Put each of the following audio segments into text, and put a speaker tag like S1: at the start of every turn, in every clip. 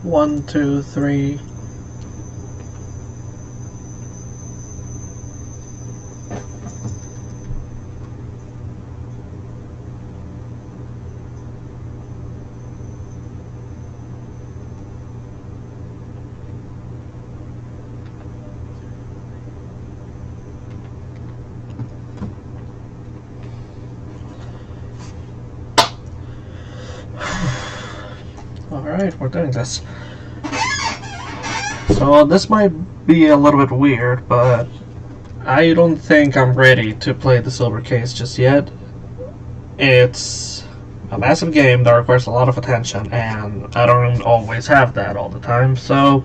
S1: 1, 2, 3. Alright, we're doing this. So this might be a little bit weird, but I don't think I'm ready to play the Silver Case just yet. It's a massive game that requires a lot of attention, and I don't always have that all the time, so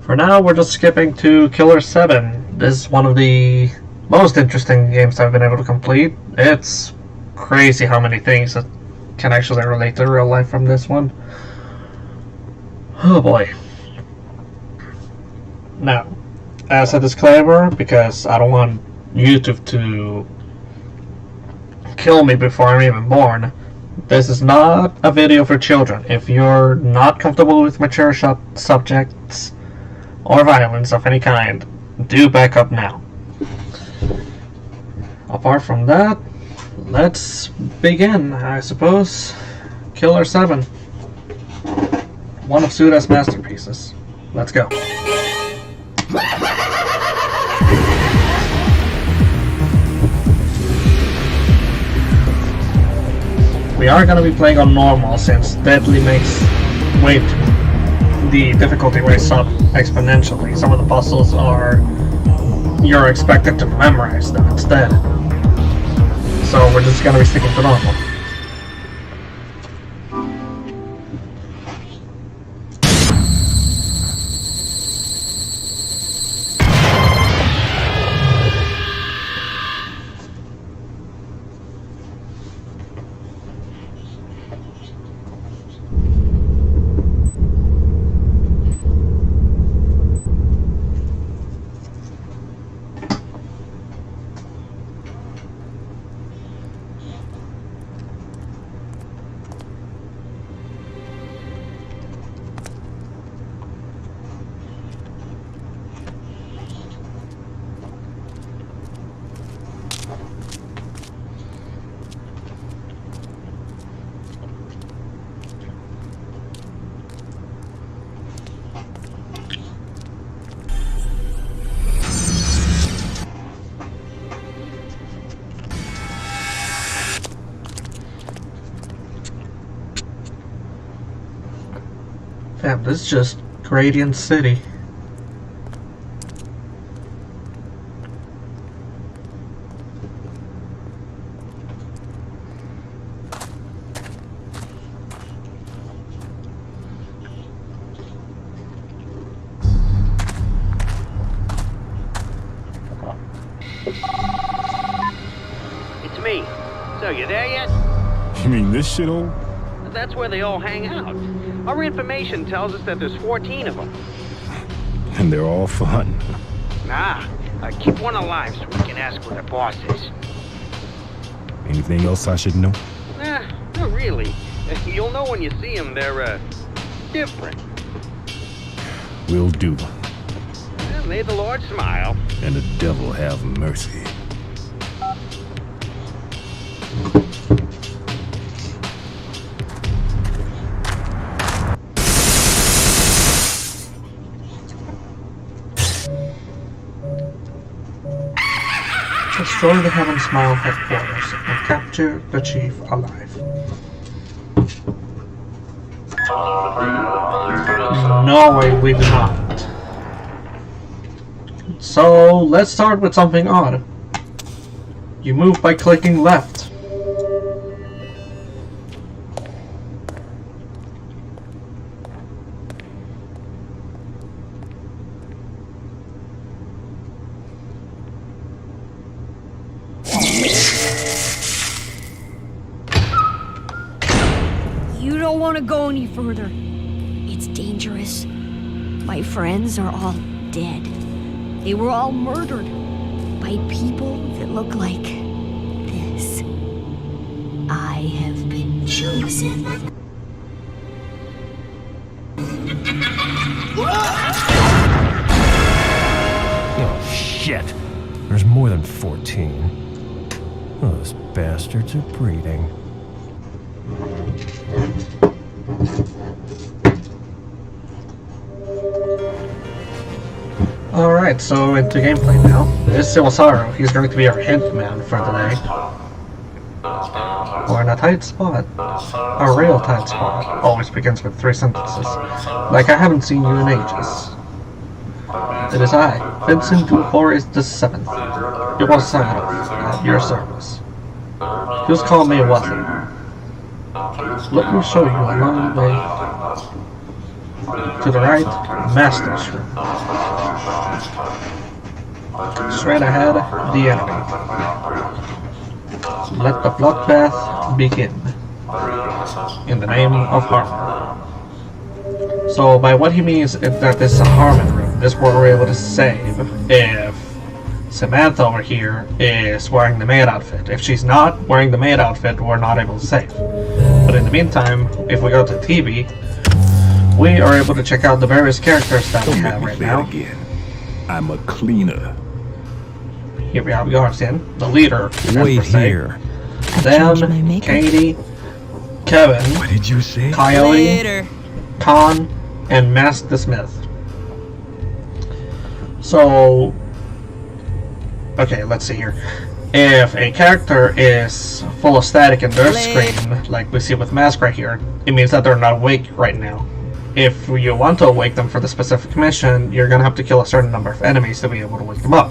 S1: for now we're just skipping to Killer7. This is one of the most interesting games I've been able to complete. It's crazy how many things that can actually relate to real life from this one. Oh boy. Now, as a disclaimer, because I don't want YouTube to kill me before I'm even born, this is not a video for children. If you're not comfortable with mature subjects or violence of any kind, do back up now. Apart from that, let's begin, I suppose. Killer7. One of Suda's masterpieces. Let's go. We are going to be playing on normal since Deadly makes the difficulty raise up exponentially. Some of the puzzles you're expected to memorize them instead. So we're just going to be sticking to normal. Damn, this is just Gradient City.
S2: It's me. So, you there yet?
S3: You mean this shithole?
S2: That's where they all hang out. Our information tells us that there's 14 of them.
S3: And they're all fun.
S2: Nah, keep one alive so we can ask where the boss is.
S3: Anything else I should know?
S2: Nah, not really. You'll know when you see them, they're, different.
S3: Will do.
S2: Well, may the Lord smile.
S3: And the devil have mercy.
S1: Destroy the Heaven Smile headquarters and capture the chief alive. No way, we do not. So let's start with something odd. You move by clicking left.
S4: You don't want to go any further. It's dangerous. My friends are all dead. They were all murdered by people that look like this. I have been chosen.
S5: shit. There's more than 14. Those bastards are breeding.
S1: Alright, so into gameplay now. This is Iwasaru. He's going to be our hitman for the day. We're in a tight spot. A real tight spot. Always begins with 3 sentences. Like I haven't seen you in ages. It is I, Vincent Dufour the 7th. Iwasaru, at your service. Just call me Wasaru. Let me show you a long way. To the right, Master's room. Straight ahead, the enemy. Let the bloodbath begin. In the name of Harmon. So by what he means is that this is a Harmon room. This is where we're able to save if Samantha over here is wearing the maid outfit. If she's not wearing the maid outfit, we're not able to save. But in the meantime, if we go to TV, we are able to check out the various characters that we have right now.
S3: Again. I'm a cleaner.
S1: Here we have Garcian, the leader.
S5: Wait here.
S1: Them, Katie, Kevin,
S3: What did you say?
S1: Coyote, Khan, and Mask the Smith. So, okay, let's see here. If a character is full of static in their screen, like we see with Mask right here, it means that they're not awake right now. If you want to awake them for the specific mission, you're gonna have to kill a certain number of enemies to be able to wake them up.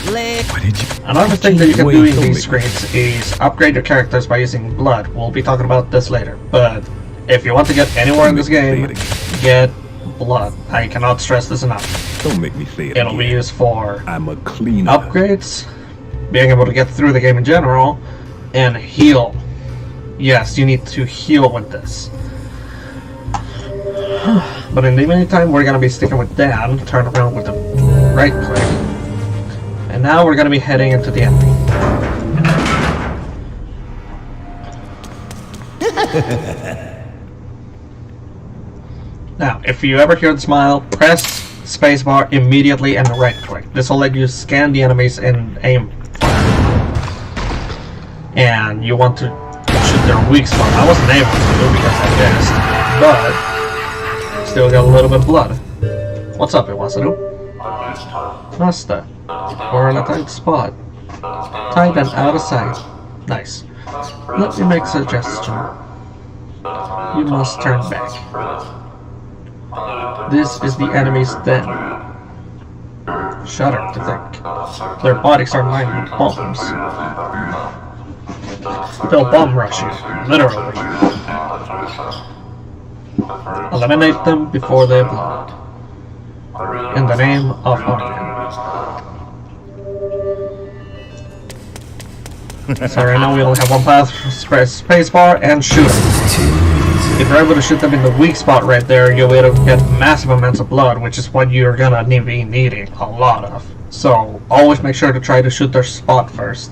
S3: What did you...
S1: Another thing that you can do in these screens is upgrade your characters by using blood. We'll be talking about this later, but if you want to get anywhere in this game, get blood. I cannot stress this enough.
S3: Don't make me say it
S1: It'll be
S3: again.
S1: used for
S3: I'm a cleaner.
S1: upgrades, being able to get through the game in general, and heal. Yes, you need to heal with this. But in the meantime, we're going to be sticking with Dan. Turn around with the right click. And now we're going to be heading into the enemy. Now, if you ever hear the smile, press spacebar immediately and right click. This will let you scan the enemies and aim. And you want to shoot their weak spot. I wasn't able to because I missed, but still got a little bit of blood. What's up, Iwasaru? Master, we're in a tight spot. Tight and out of sight. Nice. Let me make a suggestion. You must turn back. This is the enemy's den. Shudder to think. Their bodies are lined with bombs. They'll bomb rush you, literally. Eliminate them before they blow. In the name of Harmon. So right now we only have one path, press spacebar and shoot them. If you're able to shoot them in the weak spot right there, you'll be able to get massive amounts of blood, which is what you're gonna be needing a lot of. So always make sure to try to shoot their spot first.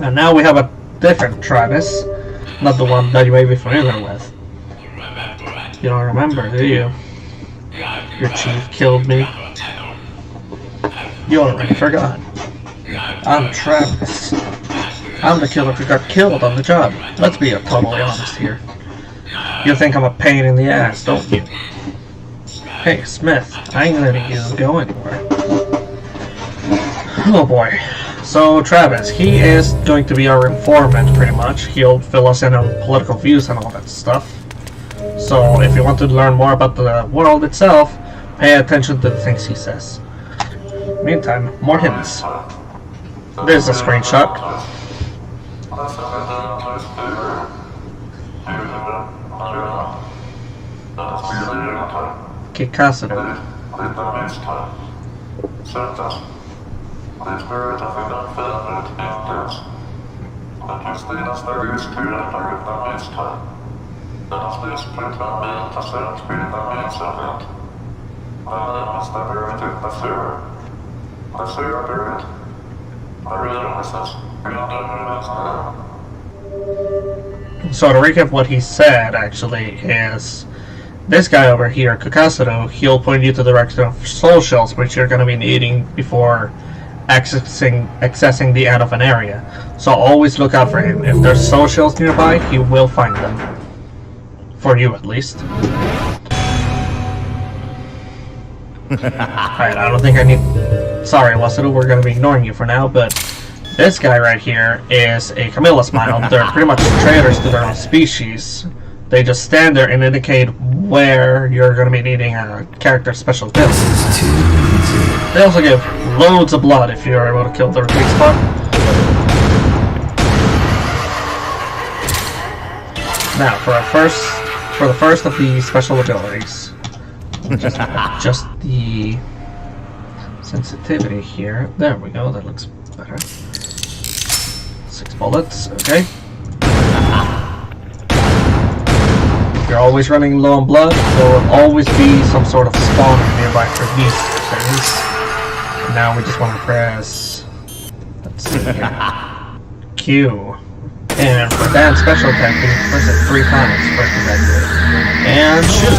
S1: And now we have a different Travis, not the one that you may be familiar with. You don't remember, do you? Your chief killed me. You already forgot. I'm Travis. I'm the killer who got killed on the job. Let's be totally honest here. You think I'm a pain in the ass, don't you? Hey, Smith, I ain't letting you go anywhere. Oh boy. So, Travis, he is going to be our informant, pretty much. He'll fill us in on political views and all that stuff. So, if you want to learn more about the world itself, pay attention to the things he says. Meantime, more hints. There's a screenshot. Kikasaru. So to recap what he said, actually, is this guy over here, Kukasuro, he'll point you to the direction of soul shells, which you're going to be needing before accessing the end of an area. So always look out for him. If there's soul shells nearby, he will find them. For you, at least. Alright, I don't think I need... Sorry, Wasudu, we're going to be ignoring you for now, but this guy right here is a Camilla Smile. They're pretty much traitors to their own species. They just stand there and indicate where you're going to be needing a character's special ability. They also give loads of blood if you're able to kill their weak spot. Now, for the first of the special abilities, just adjust the sensitivity here. There we go, that looks better. 6 bullets, okay. If you're always running low on blood, there will always be some sort of spawner nearby for these things. And now we just want to press, let's see here, Q. And for that special attack, you can press it 3 times for it to activate. And shoot!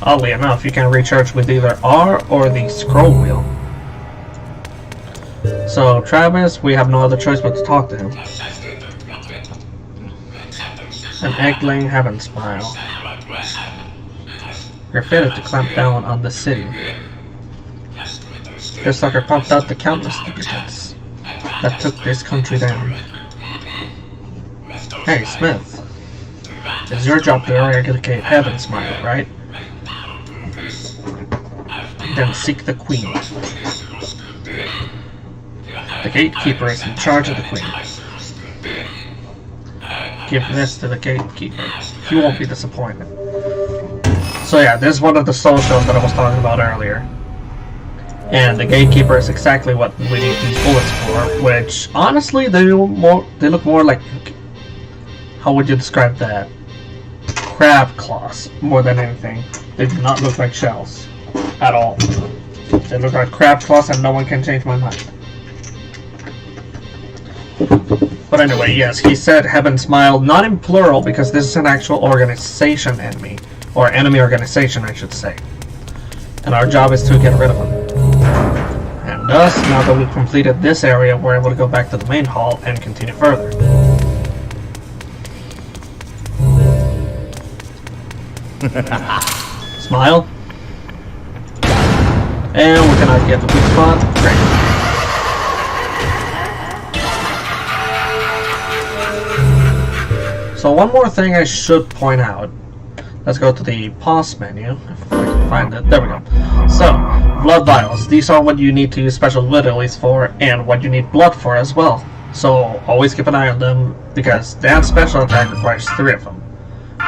S1: Oddly enough, you can recharge with either R or the scroll wheel. So, Travis, we have no other choice but to talk to him. An egg-laying heaven smile. You're fitted to clamp down on the city. This sucker pumped out the countless dignitaries that took this country down. Hey, Smith. It's your job to eradicate heaven smile, right? Then seek the Queen. The gatekeeper is in charge of the Queen. Give this to the gatekeeper. He won't be disappointed. So yeah, this is one of the soul shells that I was talking about earlier. And the gatekeeper is exactly what we need these bullets for, which honestly they look more like, how would you describe that? Crab claws more than anything. They do not look like shells at all. They look like crab claws and no one can change my mind. But anyway, yes, he said Heaven Smile, not in plural because this is an actual organization enemy. Or enemy organization, I should say. And our job is to get rid of them. And thus, now that we've completed this area, we're able to go back to the main hall and continue further. Smile. And we cannot get the weak spot. Great. So one more thing I should point out. Let's go to the pause menu, if I can find it. There we go. So, blood vials. These are what you need to use special abilities for, and what you need blood for as well. So, always keep an eye on them, because that special attack requires 3 of them.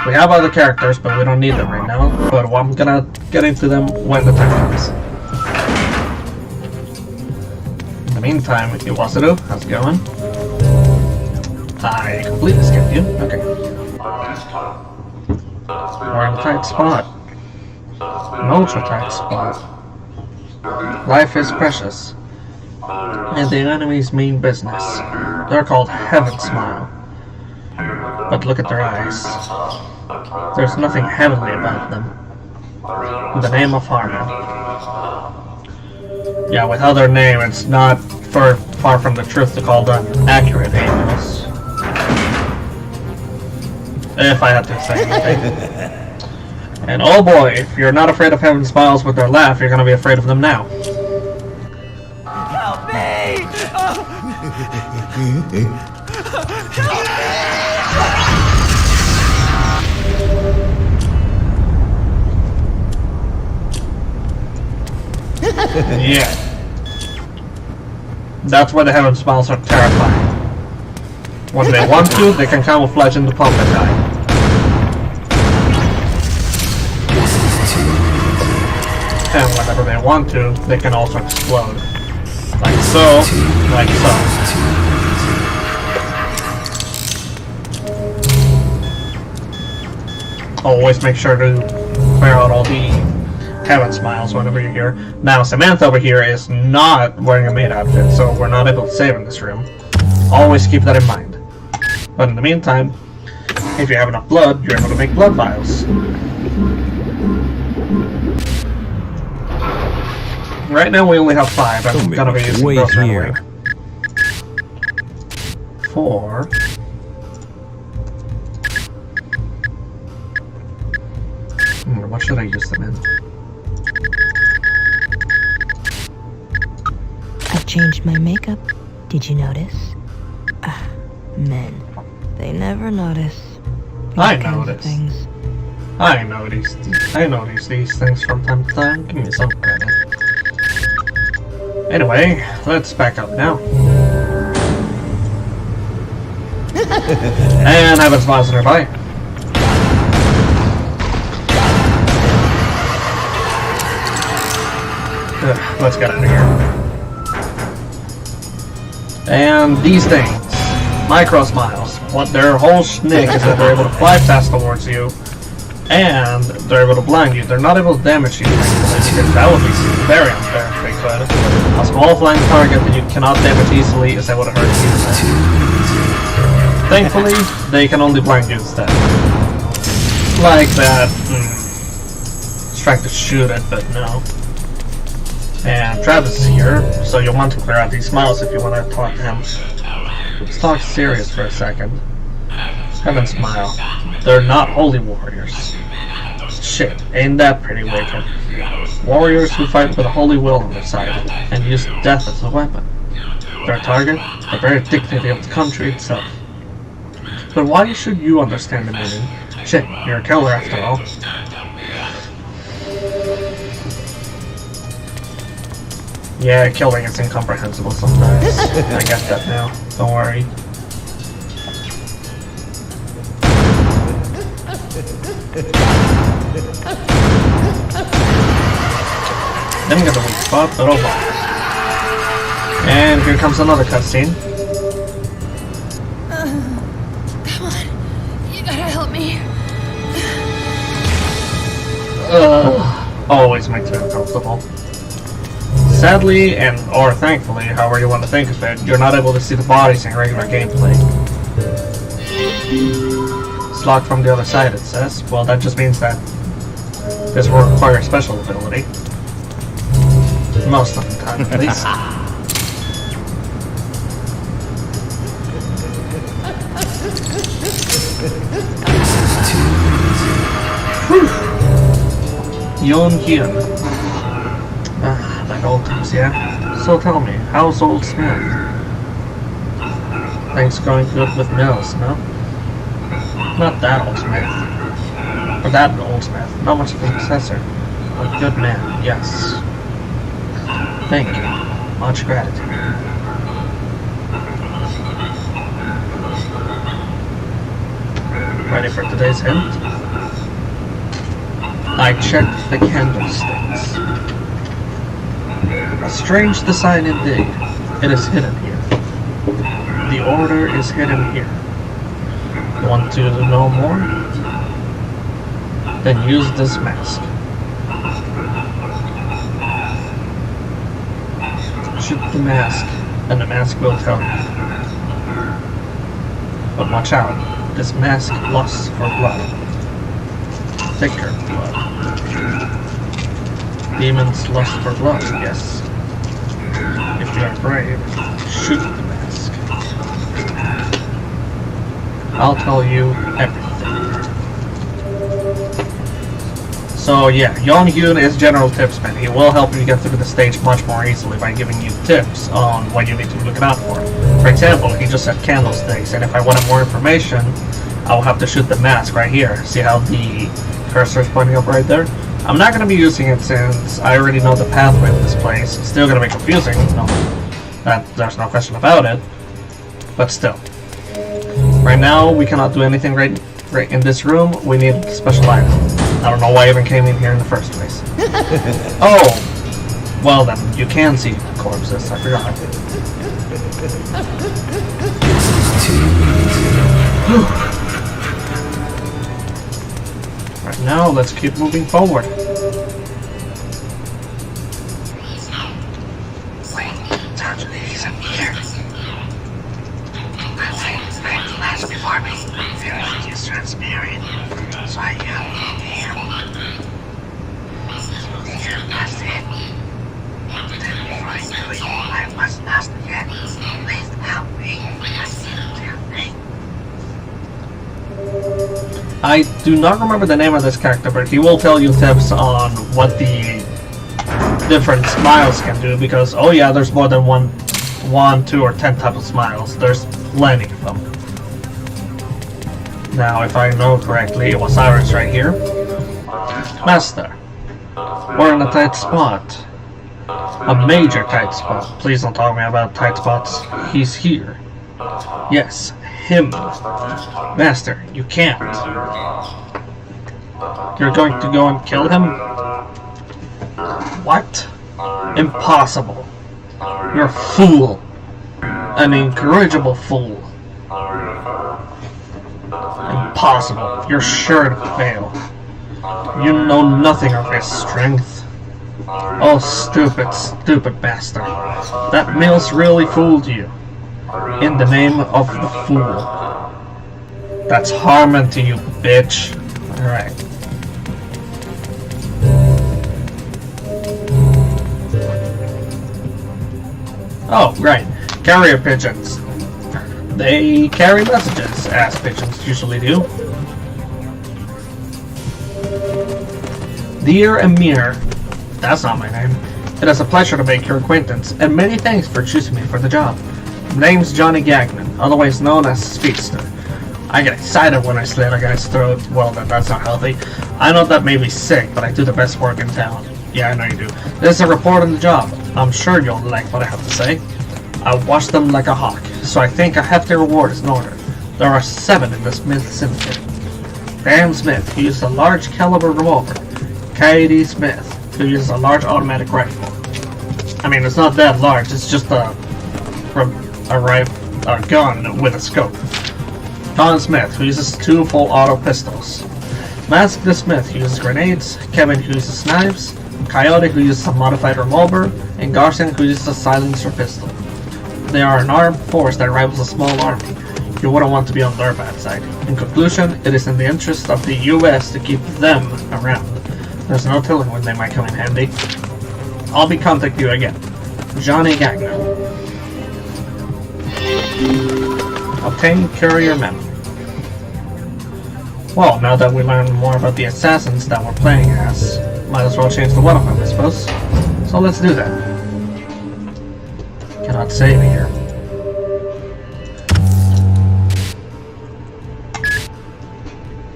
S1: We have other characters, but we don't need them right now. But I'm gonna get into them when the time comes. In the meantime, Iwasudu, how's it going? I completely skipped you. Okay. We're in a tight spot. An ultra tight spot. Life is precious. And the enemy's mean business. They're called Heaven Smile. But look at their eyes. There's nothing heavenly about them. In the name of Harmon. Yeah, without their name, it's not far from the truth to call them accurate angels. If I had to say anything. And oh boy, if you're not afraid of Heaven Smiles with their laugh, you're gonna be afraid of them now.
S6: Help me!
S1: Yeah. That's why the Heaven Smiles are terrifying. When they want to, they can camouflage in the pump and die. And whenever they want to, they can also explode. Like so, like so. always make sure to clear out all the heaven smiles whenever you're here. Now, Samantha over here is not wearing a maid outfit, so we're not able to save in this room. Always keep that in mind. But in the meantime, if you have enough blood, you're able to make blood vials. Right now we only have 5. I'm gonna be using those right away. 4. What should I use them in?
S6: I've changed my makeup. Did you notice? Men. They never notice.
S1: I notice. I notice these things from time to time. Give me some credit. Anyway, let's back up now. And have a smiles nearby. Let's get out of here. And these things, micro smiles, what their whole shtick is that they're able to fly fast towards you, and they're able to blind you. They're not able to damage you, because that would be very unfair if they could. A small flying target that you cannot damage easily is able to hurt you. Thankfully, they can only blind you instead. Like that. Just trying to shoot it, but no. And Travis is here, so you'll want to clear out these smiles if you want to talk to him. Let's talk serious for a second. Heaven smile. They're not holy warriors. Shit, ain't that pretty wicked. Warriors who fight with a holy will on their side, and use death as a weapon. Their target, the very dignity of the country itself. But why should you understand the meaning? Shit, you're a killer after all. Yeah, killing is incomprehensible sometimes. I get that now. Don't worry. Didn't get the weak spot, but oh well. And here comes another cutscene.
S4: Come on. You gotta help me.
S1: Always makes me uncomfortable. Sadly, or thankfully, however you want to think of it, you're not able to see the bodies in regular gameplay. It's locked from the other side, it says. Well, that just means that this will require special ability. Most of the time, at least. Yoon Hyun. Like old times, yeah? So tell me, how's old Smith? Things going good with Mills, no? Not that old Smith. Or that old Smith. Not much of a successor. A good man, yes. Thank you. Much gratitude. Ready for today's hint? I checked the candlesticks. A strange design indeed. It is hidden here. The order is hidden here. You want to know more? Then use this mask. Shoot the mask, and the mask will tell you. But watch out. This mask lusts for blood. Thicker blood. Demons lust for blood, yes. If you are brave, shoot the mask. I'll tell you everything. So yeah, Yoon Hyun is General Tipsman. He will help you get through the stage much more easily by giving you tips on what you need to look out for. For example, he just said candlesticks, and if I wanted more information, I'll have to shoot the mask right here. See how the cursor is pointing up right there? I'm not going to be using it since I already know the pathway to this place. It's still going to be confusing, there's no question about it, but still. Right now, we cannot do anything right in this room. We need a special item. I don't know why I even came in here in the first place. Oh! Well then, you can see corpses, I forgot. Now let's keep moving forward. I do not remember the name of this character, but he will tell you tips on what the different smiles can do, because, oh yeah, there's more than one, 2, or 10 types of smiles. There's plenty of them. Now, if I know correctly, it was Cyrus right here. Master, we're in a tight spot. A major tight spot. Please don't talk to me about tight spots. He's here. Yes, him. Master, you can't. You're going to go and kill him? What? Impossible. You're a fool. An incorrigible fool. Impossible. You're sure to fail. You know nothing of his strength. Oh, stupid, stupid bastard. That Mills really fooled you. In the name of the fool. That's Harmon to you, bitch. Alright. Oh, right. Carrier pigeons. They carry messages, as pigeons usually do. Dear Amir, that's not my name. It is a pleasure to make your acquaintance, and many thanks for choosing me for the job. My name's Johnny Gagnon, otherwise known as Speedster. I get excited when I slit a guy's throat. Well, that's not healthy. I know that may be sick, but I do the best work in town. Yeah, I know you do. This is a report on the job. I'm sure you'll like what I have to say. I watch them like a hawk, so I think a hefty reward is in order. There are 7 in the Smith Syndicate. Dan Smith, who uses a large caliber revolver. K.D. Smith, who uses a large automatic rifle. I mean, it's not that large, it's just a gun with a scope. Don Smith, who uses 2 full auto pistols. Mask the Smith, who uses grenades. Kevin, who uses knives. Coyote, who uses a modified revolver. And Garcian, who uses a silencer pistol. They are an armed force that rivals a small army. You wouldn't want to be on their bad side. In conclusion, it is in the interest of the US to keep them around. There's no telling when they might come in handy. I'll be contacting you again. Johnny Gagnon. Obtain courier memo. Well, now that we learned more about the assassins that we're playing as, might as well change the one of them, I suppose. So let's do that. Cannot save here.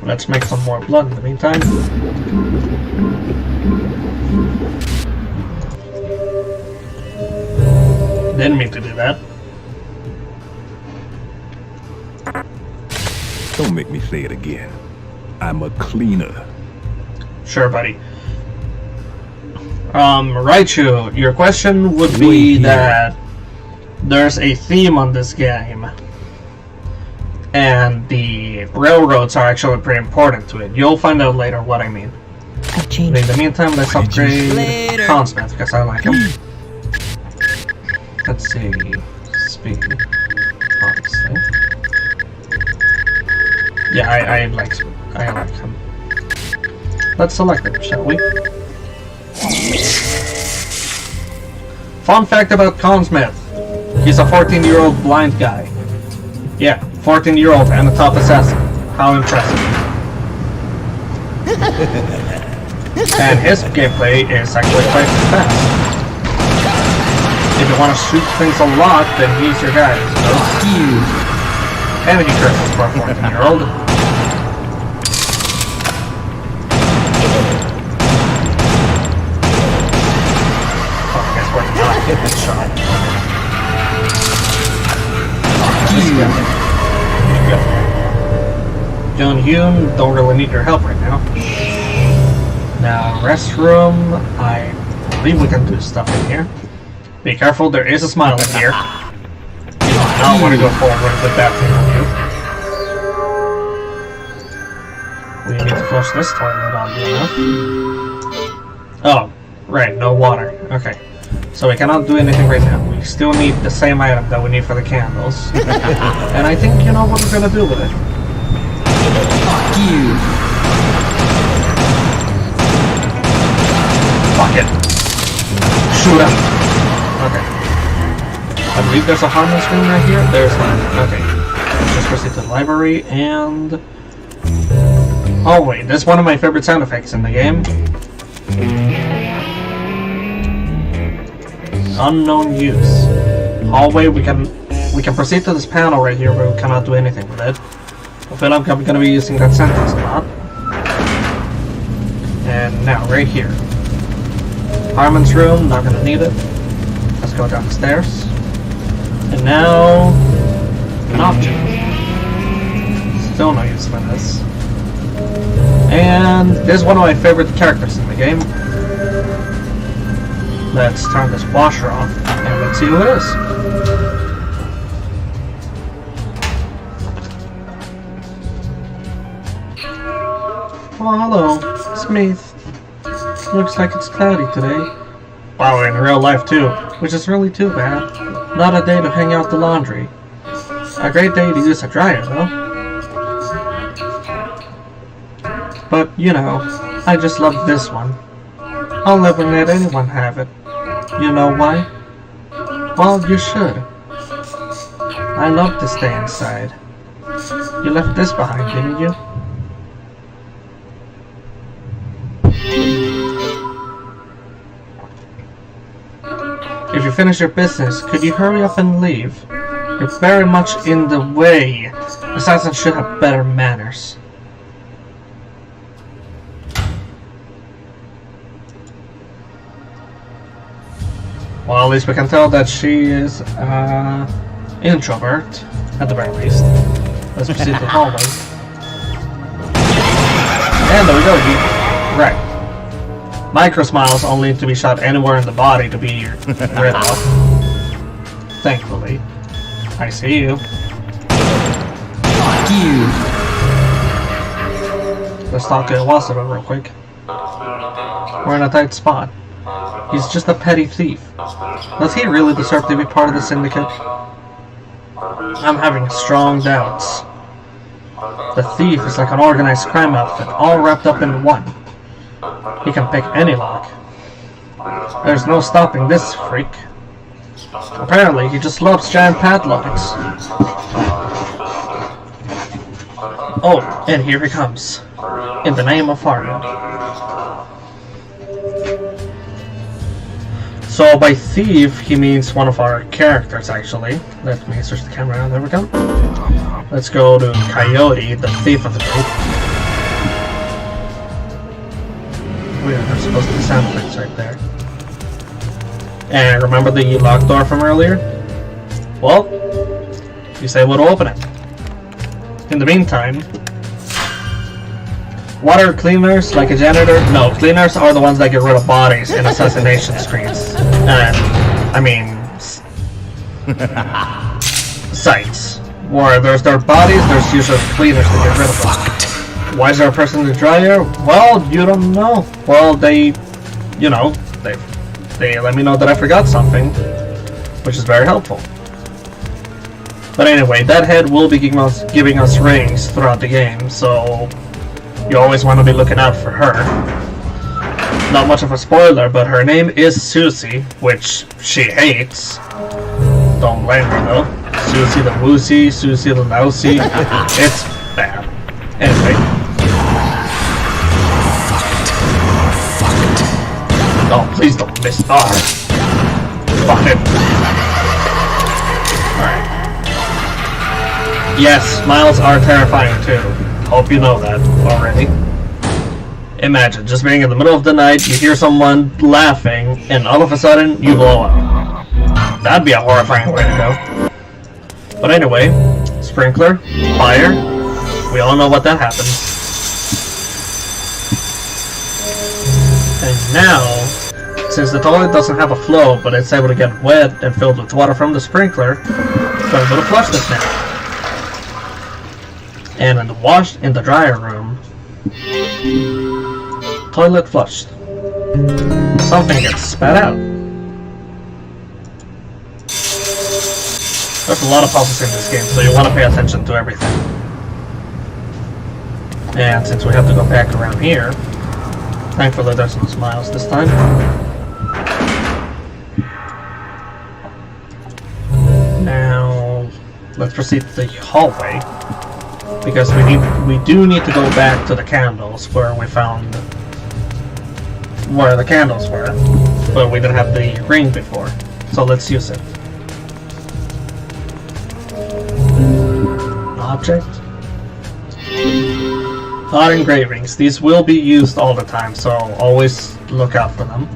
S1: Let's make some more blood in the meantime. Didn't mean to do that.
S3: Don't make me say it again. I'm a cleaner.
S1: Sure, buddy. Raichu, your question would be that there's a theme on this game, and the railroads are actually pretty important to it. You'll find out later what I mean.
S6: I've changed.
S1: In the meantime, let's upgrade Consmith, because I like him. Let's see. Speed. Honestly. Yeah, I like him. Let's select him, shall we? Fun fact about Consmith. He's a 14-year-old blind guy. Yeah, 14-year-old and a top assassin. How impressive. And his gameplay is actually quite fast. If you want to shoot things a lot, then he's your guy. And he curses for a 14-year-old. Oh, I guess we're not hit this shot. John Hume, don't really need your help right now. Now, restroom, I believe we can do stuff in here. Be careful, there is a smile in here. You do not want to go forward with that thing on you. We need to flush this toilet, oddly enough. Oh, right, no water. Okay. So we cannot do anything right now. We still need the same item that we need for the candles. And I think you know what we're gonna do with it.
S7: Fuck you.
S1: Fuck it. Shoot him. Okay. I believe there's a harmless room right here. There's one. Okay. Just proceed to the library and... Oh wait, that's one of my favorite sound effects in the game. Unknown use. Hallway, we can proceed to this panel right here where we cannot do anything with it. I feel like I'm gonna be using that sentence a lot. And now, right here. Harmon's room, not gonna need it. Let's go downstairs. And now... an object. Still no use for this. And this is one of my favorite characters in the game. Let's turn this washer off and let's see who it is. Oh, hello. It's me. Looks like it's cloudy today. Wow, in real life too, which is really too bad. Not a day to hang out the laundry. A great day to use a dryer, though. But, you know, I just love this one. I'll never let anyone have it. You know why? Well, you should. I love to stay inside. You left this behind, didn't you? If you finish your business, could you hurry up and leave? You're very much in the way. Assassins should have better manners. Well, at least we can tell that she is introvert, at the very least. Let's proceed to the hallway. And there we go, right. Micro smiles only need to be shot anywhere in the body to be rid of. Thankfully. I see you.
S7: Fuck you.
S1: Let's talk to Killer7 real quick. We're in a tight spot. He's just a petty thief. Does he really deserve to be part of the syndicate? I'm having strong doubts. The thief is like an organized crime outfit, all wrapped up in one. He can pick any lock. There's no stopping this freak. Apparently, he just loves giant padlocks. Oh, and here he comes. In the name of Fargo. So by thief, he means one of our characters, actually. Let me switch the camera. There we go. Let's go to Coyote, the thief of the group. Weird, there's supposed to be sound effects right there. And remember the locked door from earlier? Well, you say we'll open it. In the meantime, water cleaners, like a janitor? No, cleaners are the ones that get rid of bodies in assassination streets. And, I mean, sites. Where there's their bodies, there's usually cleaners to get rid of them. Why is there a person in the dryer? Well, you don't know. Well, they let me know that I forgot something, which is very helpful. But anyway, that head will be giving us rings throughout the game, so you always want to be looking out for her. Not much of a spoiler, but her name is Susie, which she hates. Don't blame her though. Susie the Woosie, Susie the Lousy. It's bad. Anyway. Oh, please don't miss. Oh. Fuck it. Alright. Yes, smiles are terrifying too. Hope you know that already. Imagine just being in the middle of the night, you hear someone laughing, and all of a sudden, you blow up. That'd be a horrifying way to go. But anyway, sprinkler, fire, we all know what that happens. And now, since the toilet doesn't have a flow, but it's able to get wet and filled with water from the sprinkler, we're able to flush this now. And in the dryer room, Toilet flushed. Something gets spat out. There's a lot of puzzles in this game, so you want to pay attention to everything. And since we have to go back around here, thankfully there's no smiles this time. Now, let's proceed to the hallway, because we do need to go back to the candles where we found where the candles were, but we didn't have the ring before, so let's use it. Object. Odd engravings. These will be used all the time, so always look out for them.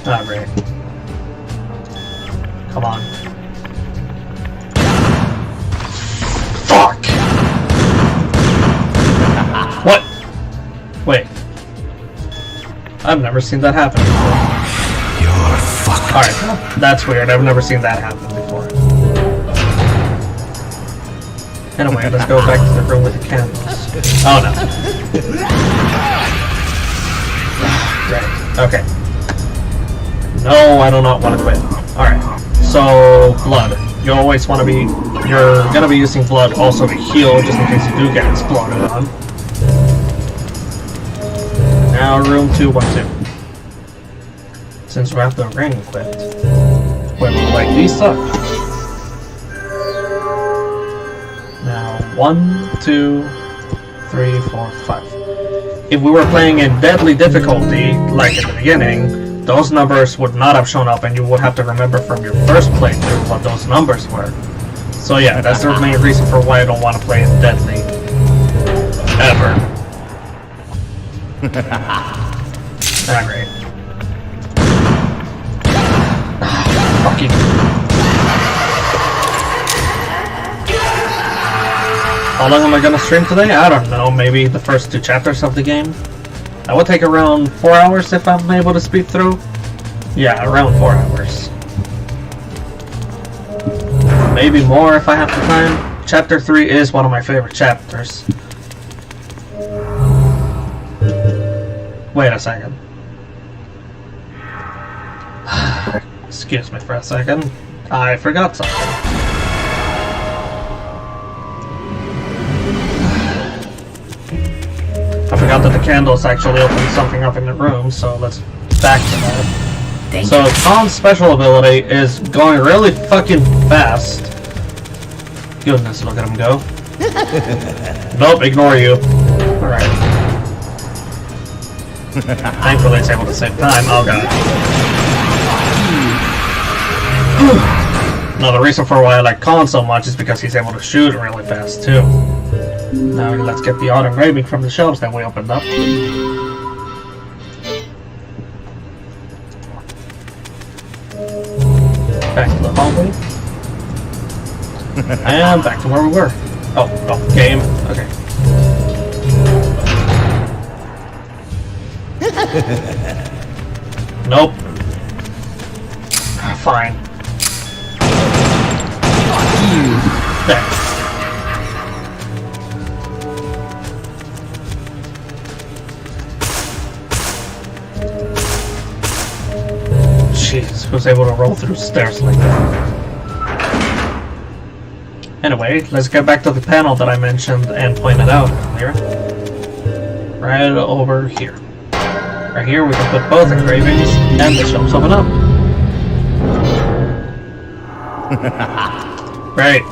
S1: Alright. Come on. Fuck! What? Wait. I've never seen that happen before.
S3: You're fucked.
S1: Alright, that's weird. I've never seen that happen before. Anyway, let's go back to the room with the candles. Oh no. Right, okay. No, I do not want to quit. Alright, so blood. You always want to be... You're gonna be using blood also to heal, just in case you do get exploded on. Now room 212. Since we have the ring equipped. Wait, like these up. Now 1, 2, 3, 4, 5. If we were playing in deadly difficulty, like at the beginning, those numbers would not have shown up and you would have to remember from your first playthrough what those numbers were. So yeah, that's the main reason for why I don't want to play in deadly. Ever. Alright. Fucking. How long am I gonna stream today? I don't know, maybe the first 2 chapters of the game. That would take around 4 hours if I'm able to speed through. Yeah, around 4 hours. Maybe more if I have the time. Chapter 3 is one of my favorite chapters. Wait a second. Excuse me for a second. I forgot something. I forgot that the candles actually opened something up in the room, so let's back to that. So Khan's special ability is going really fucking fast. Goodness, look at him go. Nope, ignore you. Alright. Thankfully it's able to save time. Oh god. No, the reason for why I like Khan so much is because he's able to shoot really fast too. Now let's get the auto engraving from the shelves that we opened up. Back to the hallway. And back to where we were. Oh, game. Okay. Nope. Fine. There. Jesus, who's able to roll through stairs like that? Anyway, let's get back to the panel that I mentioned and pointed out earlier. Right over here. Right here we can put both engravings and the shelves open up. Right.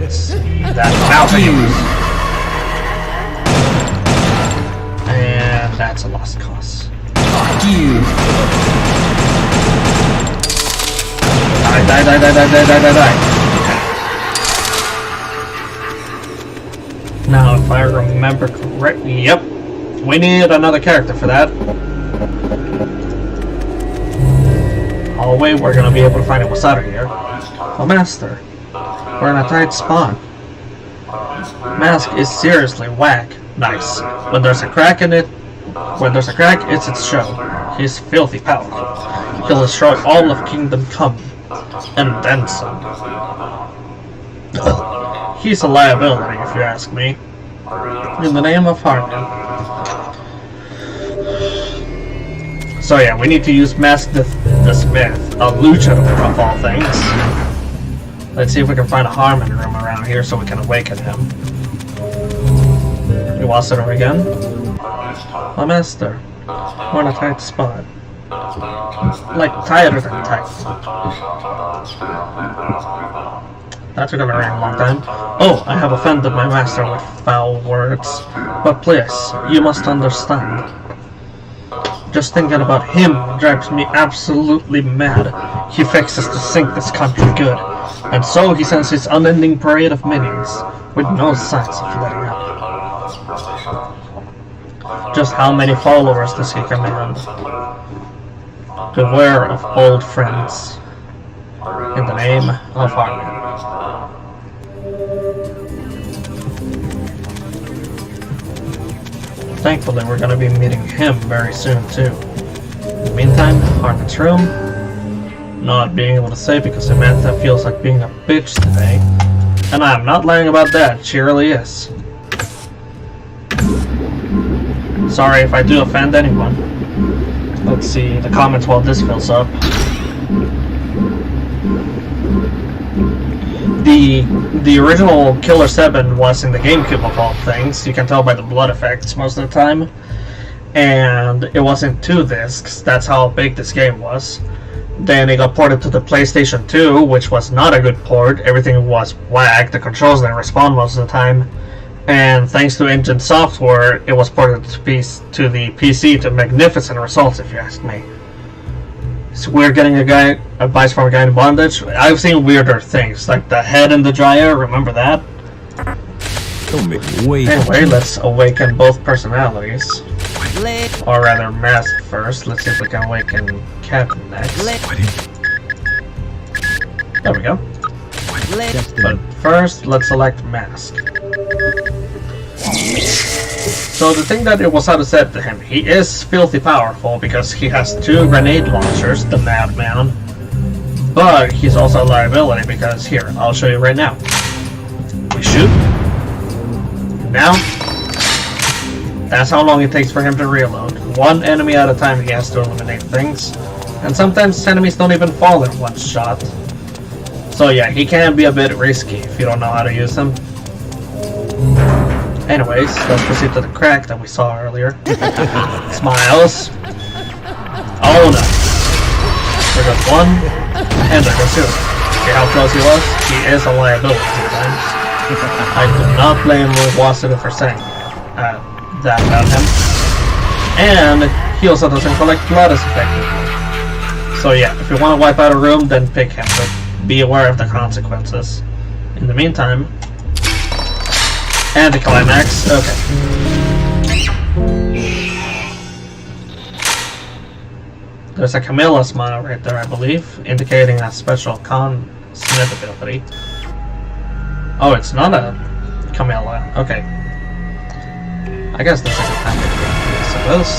S1: That's now for you. And that's a lost cause.
S7: Fuck you.
S1: Die. Now, if I remember correctly, yep, we need another character for that. Hallway, we're gonna be able to find it. What's out of here? Oh, Master. We're in a tight spot. Mask is seriously whack. Nice. When there's a crack, it's its show. He's filthy powerful. He'll destroy all of Kingdom Come. And then some. he's a liability, if you ask me. In the name of Hartman. So yeah, we need to use Mask the Smith, a luchador of all things. Let's see if we can find a Harmon room around here so we can awaken him. You want to again? My master, we're in a tight spot. Like tighter than tight. That took a very long time. Oh, I have offended my master with foul words. But please, you must understand. Just thinking about him drives me absolutely mad. He fixes to sink this country good. And so he sends his unending parade of minions, with no signs of letting up. Just how many followers does he command? Beware of old friends. In the name of Harmon. Thankfully, we're going to be meeting him very soon, too. In the meantime, Harmon's room. Not being able to say because Samantha feels like being a bitch today. And I'm not lying about that, she really is. Sorry if I do offend anyone. Let's see the comments while this fills up. The original Killer7 was in the GameCube of all things. You can tell by the blood effects most of the time. And it was in 2 discs. That's how big this game was. Then it got ported to the PlayStation 2, which was not a good port. Everything was whack. The controls didn't respond most of the time. And thanks to Engine software, it was ported to the PC to magnificent results, if you ask me. It's weird getting advice from a guy in bondage. I've seen weirder things, like the head in the dryer, remember that?
S3: Don't make me wait.
S1: Anyway, let's awaken both personalities. Or rather, Mask first. Let's see if we can awaken Cat next. There we go. But first, let's select Mask. So the thing that it was how to said to him, he is filthy powerful because he has 2 grenade launchers, the madman. But he's also a liability because, here, I'll show you right now. We shoot. Now, that's how long it takes for him to reload. 1 enemy at a time he has to eliminate things. And sometimes enemies don't even fall in 1 shot. So yeah, he can be a bit risky if you don't know how to use him. Anyways, let's proceed to the crack that we saw earlier. Smiles. Oh no. There goes 1, and there goes 2. See how close he was? He is a liability sometimes. I do not blame Wasida for saying that about him. And he also doesn't collect blood as effectively. So yeah, if you want to wipe out a room, then pick him, but be aware of the consequences. In the meantime, anticlimax. Okay. There's a Camilla smile right there, I believe, indicating a special Smith ability. Oh, it's not a Camilla. Okay. I guess that's a good time to do this, I suppose.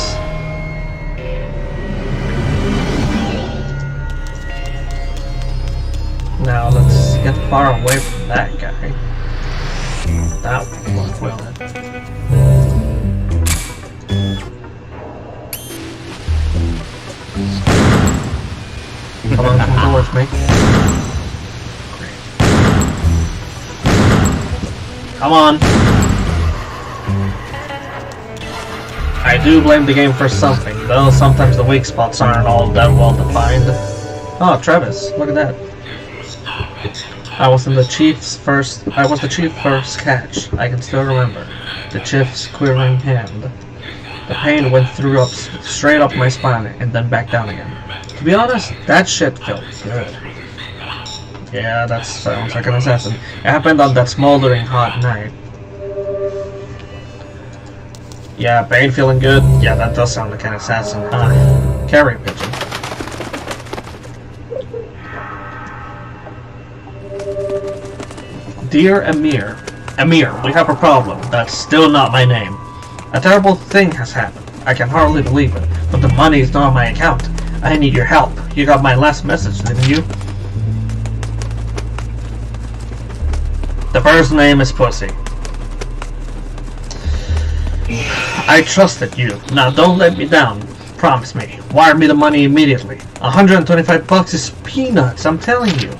S1: Now let's get far away from that guy. That won't work, will it? Come on, come towards me. Great. Come on. I do blame the game for something, though sometimes the weak spots aren't all that well defined. Oh, Travis, look at that. I was the chief's first catch. I can still remember. The chief's quivering hand. The pain went through straight up my spine and then back down again. To be honest, that shit felt good. Yeah, that sounds like an assassin. It happened on that smoldering hot night. Yeah, pain feeling good. Yeah, that does sound like an assassin. Carrier pigeon. Dear Amir, we have a problem. That's still not my name. A terrible thing has happened. I can hardly believe it, but the money is not on my account. I need your help. You got my last message, didn't you? The first name is Pussy. I trusted you. Now don't let me down. Promise me. Wire me the money immediately. $125 is peanuts, I'm telling you.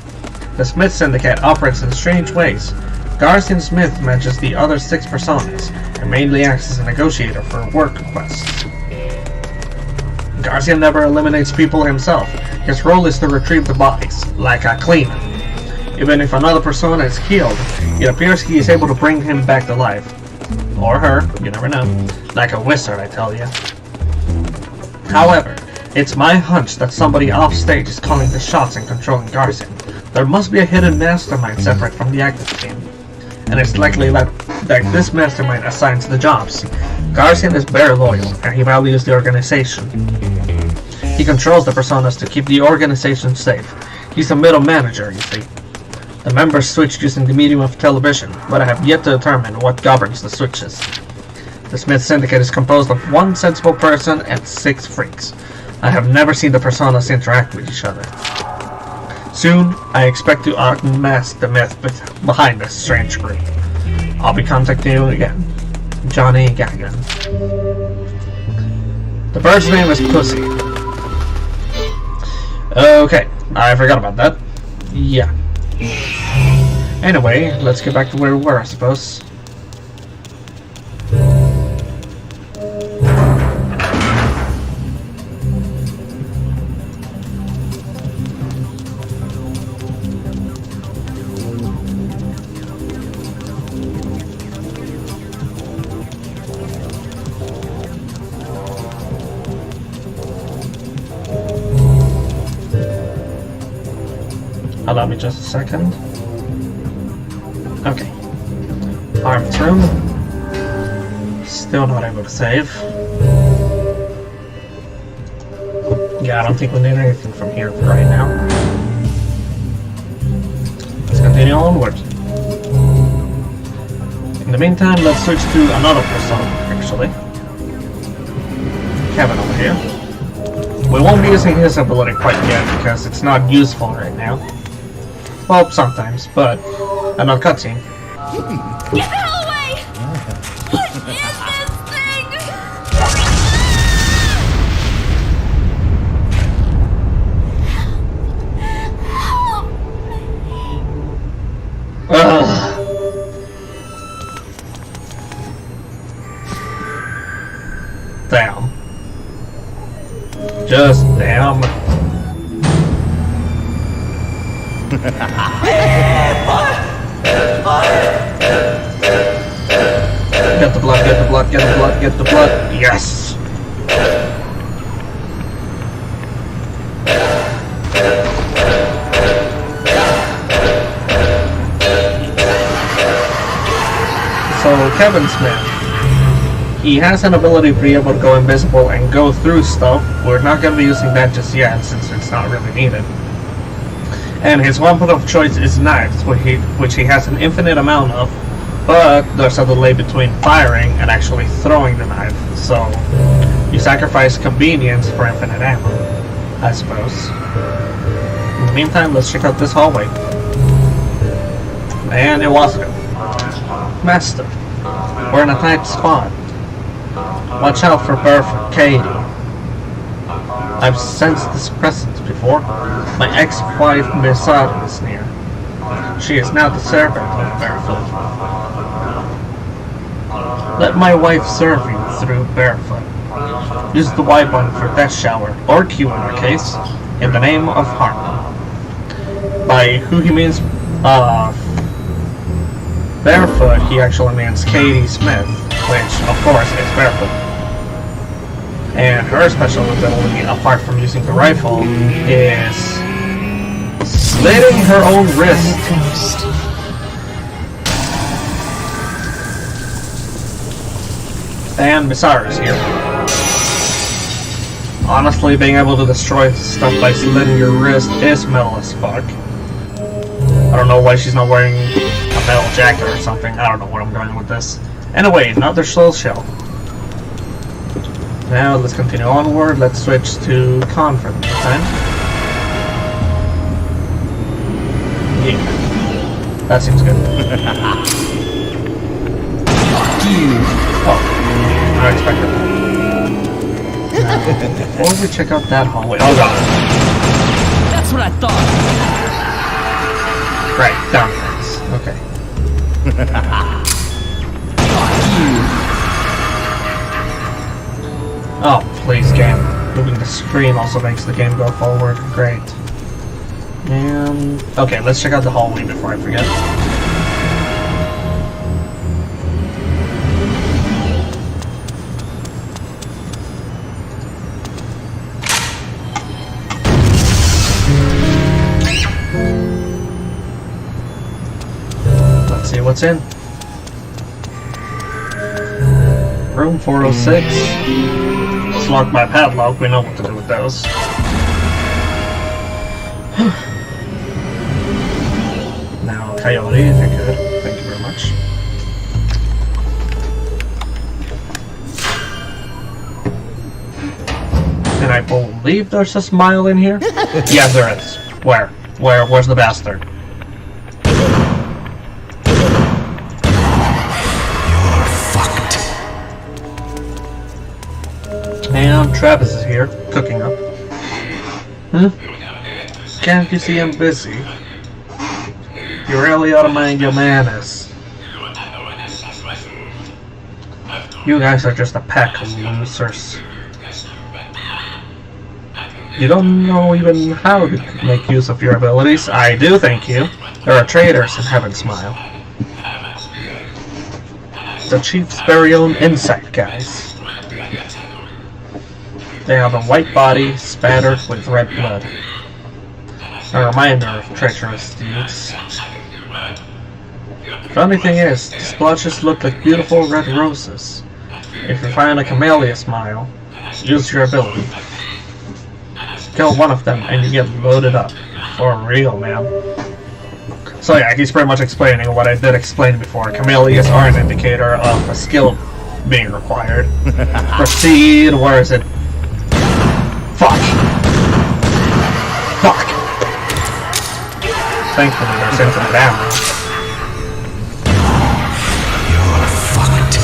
S1: The Smith Syndicate operates in strange ways. Garcian Smith manages the other 6 personas and mainly acts as a negotiator for work requests. Garcian never eliminates people himself. His role is to retrieve the bodies, like a cleaner. Even if another persona is killed, it appears he is able to bring him back to life. Or her, you never know. Like a wizard, I tell you. However, it's my hunch that somebody offstage is calling the shots and controlling Garcian. There must be a hidden mastermind separate from the active team. And it's likely that this mastermind assigns the jobs. Garcian is very loyal, and he values the organization. He controls the personas to keep the organization safe. He's a middle manager, you see. The members switch using the medium of television, but I have yet to determine what governs the switches. The Smith Syndicate is composed of 1 sensible person and 6 freaks. I have never seen the personas interact with each other. Soon, I expect to unmask the myth behind this strange group. I'll be contacting you again. Johnny Gagnon. The bird's name is Pussy. Okay, I forgot about that. Yeah. Anyway, let's get back to where we were, I suppose. Allow me just a second. Okay. Arm's room. Still not able to save. Yeah, I don't think we need anything from here for right now. Let's continue onward. In the meantime, let's switch to another persona, actually. Kevin over here. We won't be using his ability quite yet because it's not useful right now. Well, sometimes, but I'm not cutscene.
S4: Get the hell away! What is this thing?
S1: Ugh. Damn. Just damn. Get the blood, get the blood, get the blood, get the blood. Yes! So, Kevin Smith. He has an ability to be able to go invisible and go through stuff. We're not going to be using that just yet since it's not really needed. And his weapon of choice is knives, which he has an infinite amount of, but there's a delay between firing and actually throwing the knife, so you sacrifice convenience for infinite ammo, I suppose. In the meantime, let's check out this hallway. And it was good. Master, we're in a tight spot. Watch out for Barefoot Katie. I've sensed this presence before. My ex-wife Miss Autumn is near. She is now the servant of Barefoot. Let my wife serve you through Barefoot. Use the Y button for death shower, or Q in our case, in the name of Harmon. By who he means Barefoot, he actually means Katie Smith, which of course is Barefoot. And her special ability, apart from using the rifle, is slitting her own wrist. And Misara is here. Honestly, being able to destroy stuff by slitting your wrist is metal as fuck. I don't know why she's not wearing a metal jacket or something. I don't know where I'm going with this. Anyway, another soul shell. Now let's continue onward. Let's switch to Con for the meantime. Yeah. That seems good.
S7: Fuck you.
S1: Oh, I expected that. Before we check out that hallway. Oh god.
S7: That's what I thought.
S1: Right, down things. Okay.
S7: Fuck you.
S1: Oh, please, game. Moving the screen also makes the game go forward. Great. And okay, let's check out the hallway before I forget. Let's see what's in. Room 406. It's locked by padlock. We know what to do with those. Now, Coyote, if you could. Thank you very much. And I believe there's a smile in here? Yes, there is. Where? Where's the bastard? And Travis is here, cooking up. Can't you see I'm busy? You really ought to mind your manners. You guys are just a pack of losers. You don't know even how to make use of your abilities. I do, thank you. There are traitors in Heaven Smile. The Chief's very own insect guys. They have a white body spattered with red blood. A reminder of treacherous deeds. Funny thing is, the splotches look like beautiful red roses. If you find a camellia smile, use your ability. Kill one of them and you get loaded up. For real, man. So yeah, he's pretty much explaining what I did explain before. Camellias are an indicator of a skill being required. Proceed, where is it? Fuck! Fuck! Thankfully there's infinite ammo.
S7: You're fucked.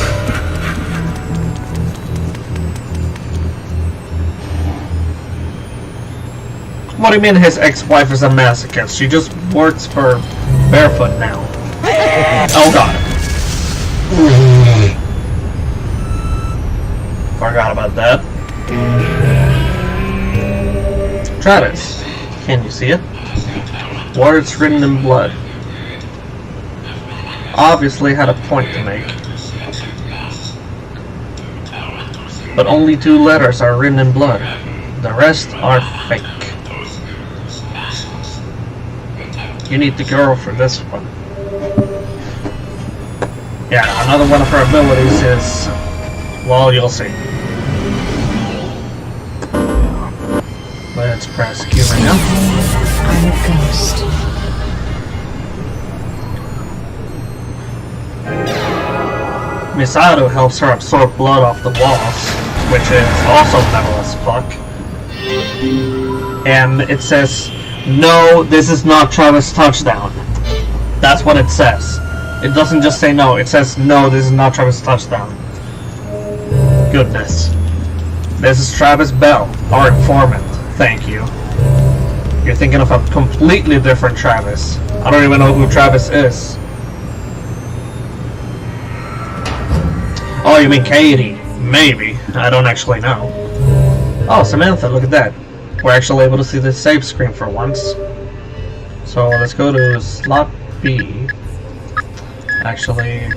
S1: What do you mean his ex-wife is a masochist? She just works for Barefoot now. Oh god. Forgot about that. Travis, can you see it? Words written in blood. Obviously had a point to make. But only 2 letters are written in blood. The rest are fake. You need the girl for this one. Yeah, another one of her abilities is... well, you'll see. Let's press Q right now.
S6: I'm a ghost.
S1: Misato helps her absorb blood off the walls, which is also metal as fuck. And it says, no, this is not Travis' touchdown. That's what it says. It doesn't just say no, it says, no, this is not Travis' touchdown. Goodness. This is Travis Bell, our informant. Thank you. You're thinking of a completely different Travis. I don't even know who Travis is. Oh, you mean Katie? Maybe. I don't actually know. Oh, Samantha, look at that. We're actually able to see the save screen for once. So let's go to slot B. Actually...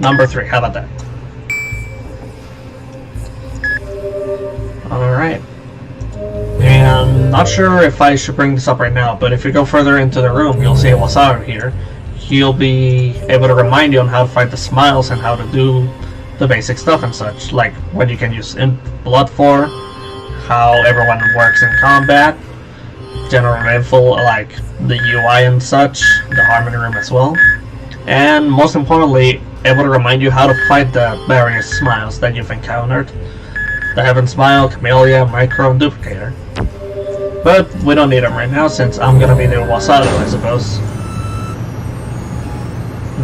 S1: Number 3, how about that? Alright. And not sure if I should bring this up right now, but if you go further into the room, you'll see Wasaru here. He'll be able to remind you on how to fight the smiles and how to do the basic stuff and such, like what you can use blood for, how everyone works in combat, general info like the UI and such, the harmony room as well, and most importantly, able to remind you how to fight the various smiles that you've encountered. the Heaven Smile, Camellia, Micro, and Duplicator. But we don't need them right now since I'm gonna be the Wasato, I suppose.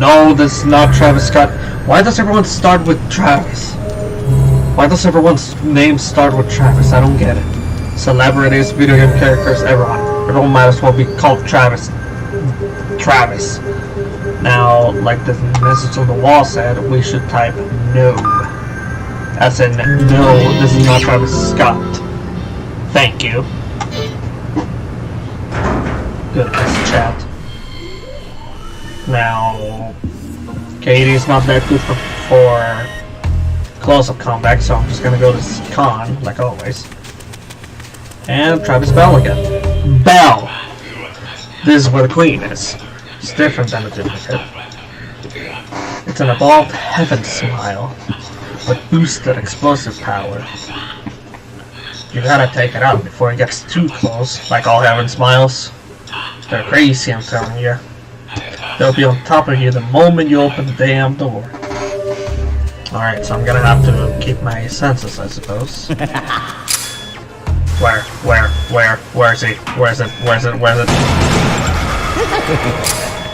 S1: No, this is not Travis Scott. Why does everyone start with Travis? Why does everyone's name start with Travis? I don't get it. Celebrities, video game characters, everyone. Everyone might as well be called Travis. Travis. Now, like the message on the wall said, we should type no. As in, no, this is not Travis Scott. Thank you. Good chat. Now, Katie's not that good for close-up combat, so I'm just gonna go to Con, like always. And Travis Bell again. Bell! This is where the Queen is. It's different than the duplicate. It's an evolved Heaven Smile with boosted explosive power. You gotta take it out before it gets too close, like all Heaven Smiles. They're crazy, I'm telling you. They'll be on top of you the moment you open the damn door. Alright, so I'm gonna have to keep my senses, I suppose. Where is he? Where is it?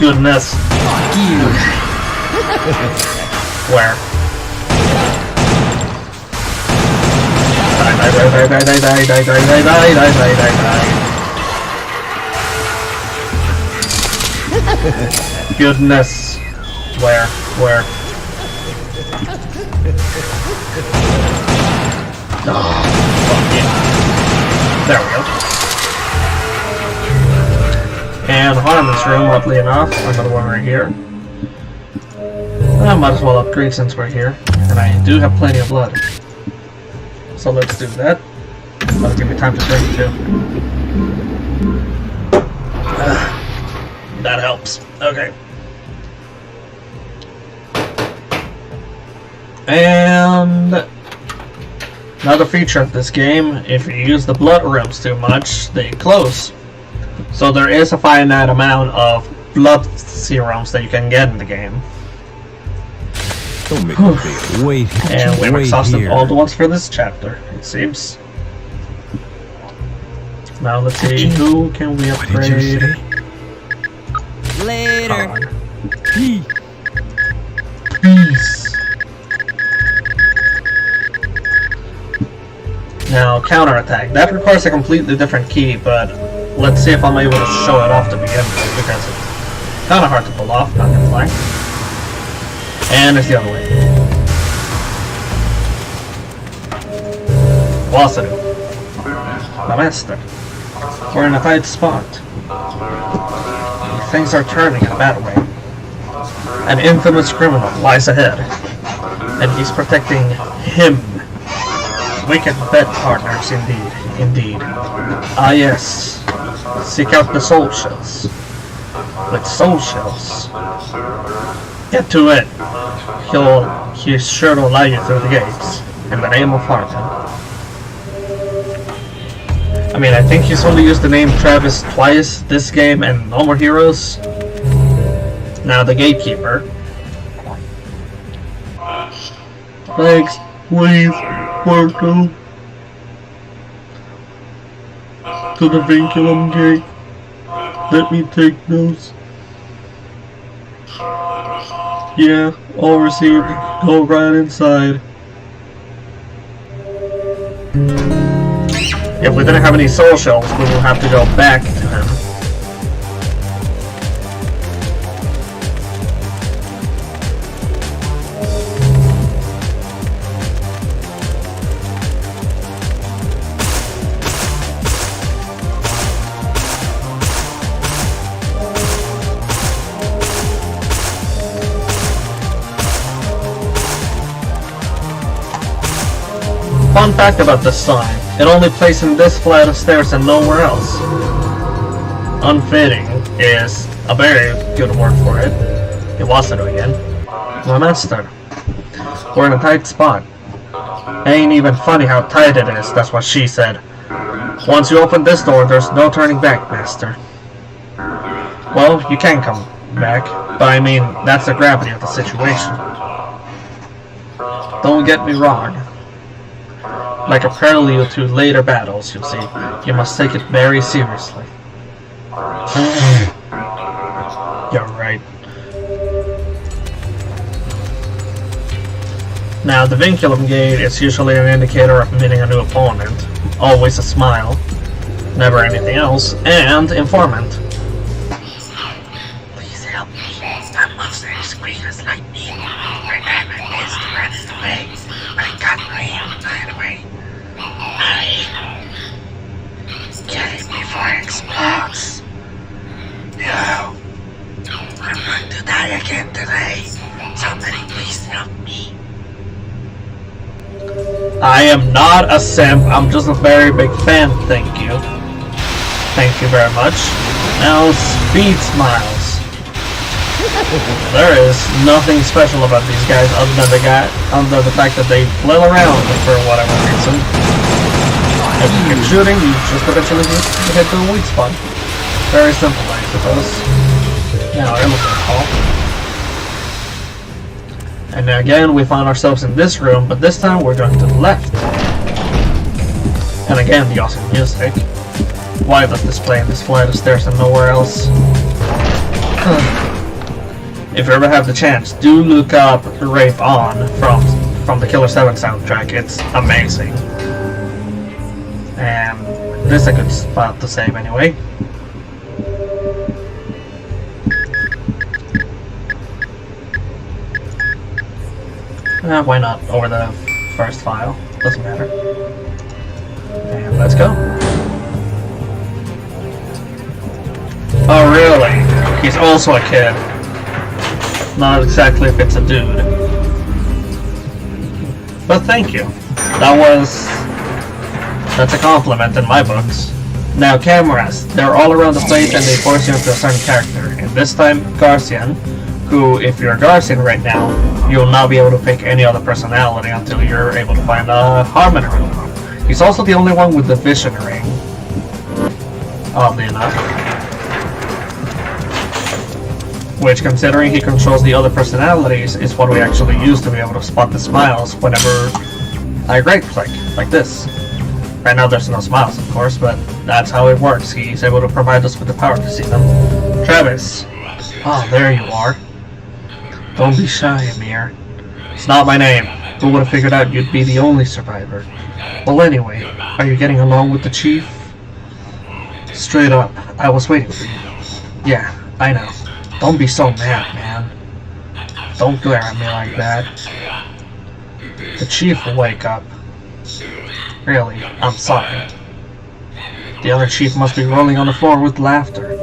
S1: Goodness.
S7: Fuck you.
S1: Where? Die. Goodness. Where? Oh, fuck yeah. There we go. And Harmon's room, oddly enough, another one right here. I might as well upgrade since we're here. And I do have plenty of blood. So let's do that. That'll give me time to drink too. That helps. Okay. And another feature of this game, if you use the blood rooms too much, they close. So there is a finite amount of blood serums that you can get in the game.
S5: Don't make me feel. Wait.
S1: And we've
S5: wait
S1: exhausted
S5: here.
S1: all the ones for this chapter, it seems. Now let's see, who can we
S5: What did you
S1: upgrade?
S5: say?
S7: Later.
S5: He.
S1: Peace. Now, counterattack. That requires a completely different key, but let's see if I'm able to show it off to begin with, because it's kind of hard to pull off, not gonna lie. And it's the other way. Wasato. My master. We're in a tight spot. Things are turning in a bad way. An infamous criminal lies ahead, and he's protecting him. Wicked bed partners, indeed. Ah yes, seek out the soul shells. With soul shells, get to it. He's sure to allow you through the gates, in the name of Harmon. I mean, I think he's only used the name Travis twice this game and No More Heroes. Now the gatekeeper. Thanks, please, Marco. To the vinculum gate. Let me take those. Yeah, all received. Go right inside. If we didn't have any soul shells, we will have to go back to him. Fun fact about this sign, it only plays in this flight of stairs and nowhere else. Unfitting is a very good word for it. It wasn't again. My master. We're in a tight spot. Ain't even funny how tight it is, that's what she said. Once you open this door, there's no turning back, master. Well, you can come back, but I mean, that's the gravity of the situation. Don't get me wrong. like a prelude to later battles, you see. You must take it very seriously. You're right. Now, the vinculum gate is usually an indicator of meeting a new opponent. Always a smile. Never anything else. And informant.
S8: Please help me. That monster is screamers like me. Every time I miss to run it away, but I got him right away. Hurry. Get it before it explodes. No. I'm going to die again today. Somebody please help me.
S1: I am not a simp. I'm just a very big fan. Thank you. Thank you very much. Now, speed smiles. There is nothing special about these guys other than the fact that they flail around for whatever reason. If you keep shooting, you just eventually hit the weak spot. Very simple, I suppose. Now, elevator hall. And again, we find ourselves in this room, but this time we're going to the left. And again, the awesome music. Why does this play in this flight of stairs and nowhere else? If you ever have the chance, do look up Rape On from the Killer7 soundtrack. It's amazing. And this is a good spot to save anyway. Why not? Over the first file. Doesn't matter. And let's go. Oh really? He's also a kid. Not exactly if it's a dude. But thank you. That's a compliment in my books. Now cameras. They're all around the place and they force you into a certain character. And this time, Garcian, who, if you're Garcian right now, you'll not be able to pick any other personality until you're able to find a Harmon room. He's also the only one with the vision ring. Oddly enough. Which, considering he controls the other personalities, is what we actually use to be able to spot the smiles whenever I rape, like this. Right now there's no smiles, of course, but that's how it works. He's able to provide us with the power to see them. Travis. Oh, there you are. Don't be shy, Amir. It's not my name. Who would have figured out you'd be the only survivor? Well, anyway, are you getting along with the chief? Straight up, I was waiting for you. Yeah, I know. Don't be so mad, man. Don't glare at me like that. The chief will wake up. Really, I'm sorry. The other chief must be rolling on the floor with laughter.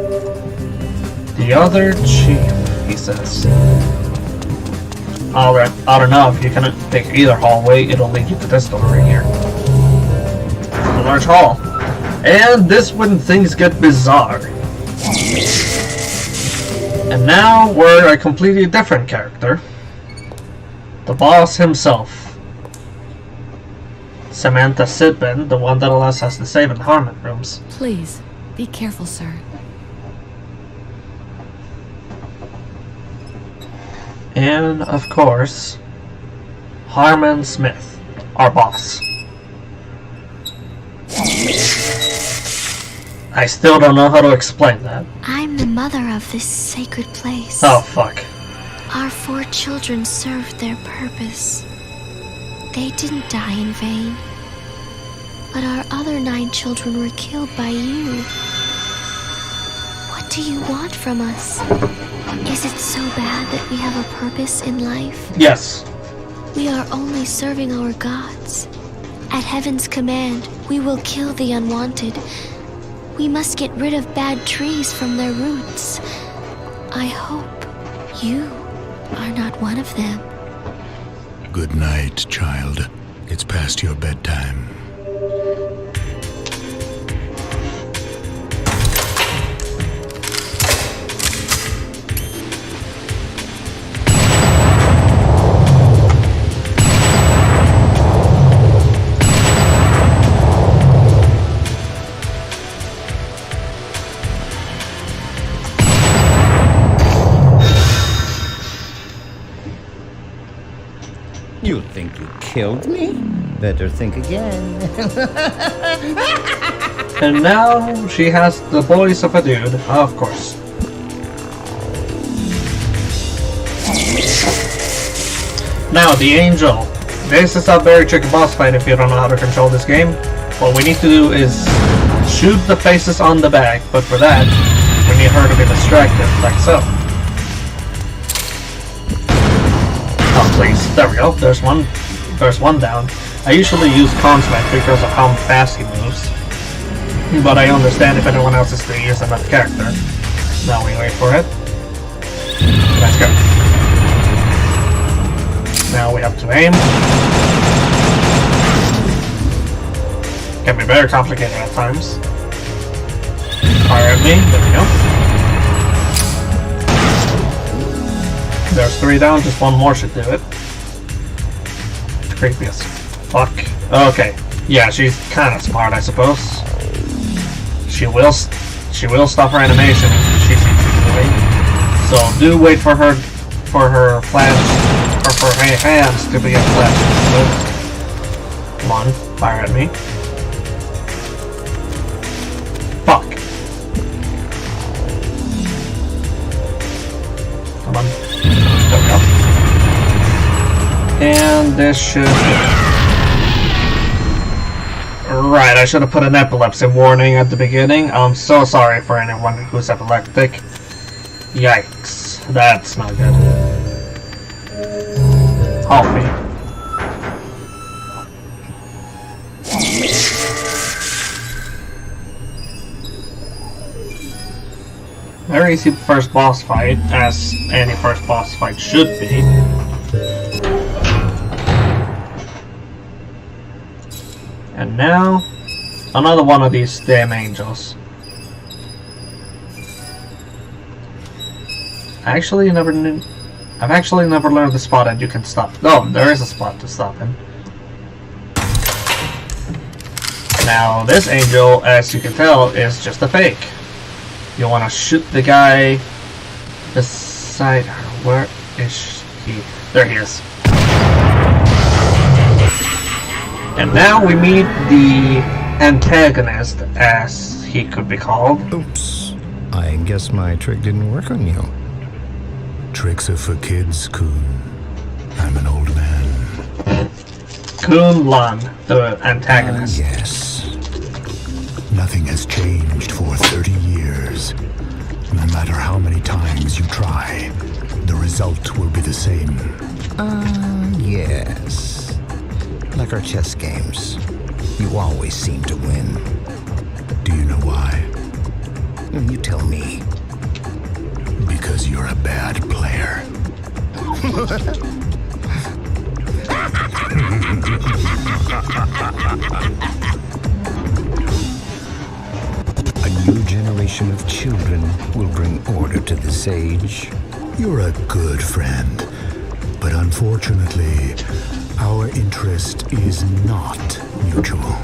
S1: The other chief, he says. Alright, I don't know if you can pick either hallway, it'll lead you to this door right here. The large hall. And this when things get bizarre. And now we're a completely different character. The boss himself. Samantha Sidman, the one that allows us to save in Harmon rooms.
S9: Please, be careful, sir.
S1: And, of course, Harmon Smith, our boss. I still don't know how to explain that.
S10: I'm the mother of this sacred place.
S1: Oh, fuck.
S10: Our 4 children served their purpose. They didn't die in vain. But our other 9 children were killed by you. What do you want from us? Is it so bad that we have a purpose in life?
S1: Yes.
S10: We are only serving our gods. At heaven's command, we will kill the unwanted. We must get rid of bad trees from their roots. I hope you are not one of them.
S11: Good night, child. It's past your bedtime.
S12: You think you killed me? Better think again.
S1: And now she has the voice of a dude, of course. Now, the Angel. This is a very tricky boss fight if you don't know how to control this game. What we need to do is shoot the faces on the back, but for that, we need her to be distracted, like so. Oh, please. There we go. There's one down. I usually use Consmet because of how fast he moves. But I understand if anyone else is to use another character. Now we wait for it. Let's go. Now we have to aim. Can be very complicated at times. Fire at me. There we go. There's 3 down. Just 1 more should do it. Creepy as fuck. Okay. Yeah, she's kind of smart, I suppose. She will stop her animation if she sees you moving. So do wait for her flash, or for her hands to begin flashing. Come on, fire at me. Fuck. Come on. There we go. And this should... Right, I should have put an epilepsy warning at the beginning. I'm so sorry for anyone who's epileptic. Yikes, that's not good. Help me. Very easy first boss fight, as any first boss fight should be. And now, another one of these damn angels. I've actually never learned the spot that you can stop. Oh, there is a spot to stop him. Now, this angel, as you can tell, is just a fake. You want to shoot the guy beside her. Where is he? There he is. And now we meet the antagonist, as he could be called.
S11: Oops. I guess my trick didn't work on you. Tricks are for kids, Kun. I'm an old man.
S1: Kun Lan, the antagonist.
S11: Yes. Nothing has changed for 30 years. No matter how many times you try, the result will be the same.
S12: Yes. Like our chess games. You always seem to win.
S11: Do you know why?
S12: You tell me.
S11: Because you're a bad player.
S12: A new generation of children will bring order to this age.
S11: You're a good friend, but unfortunately, our interest is not mutual.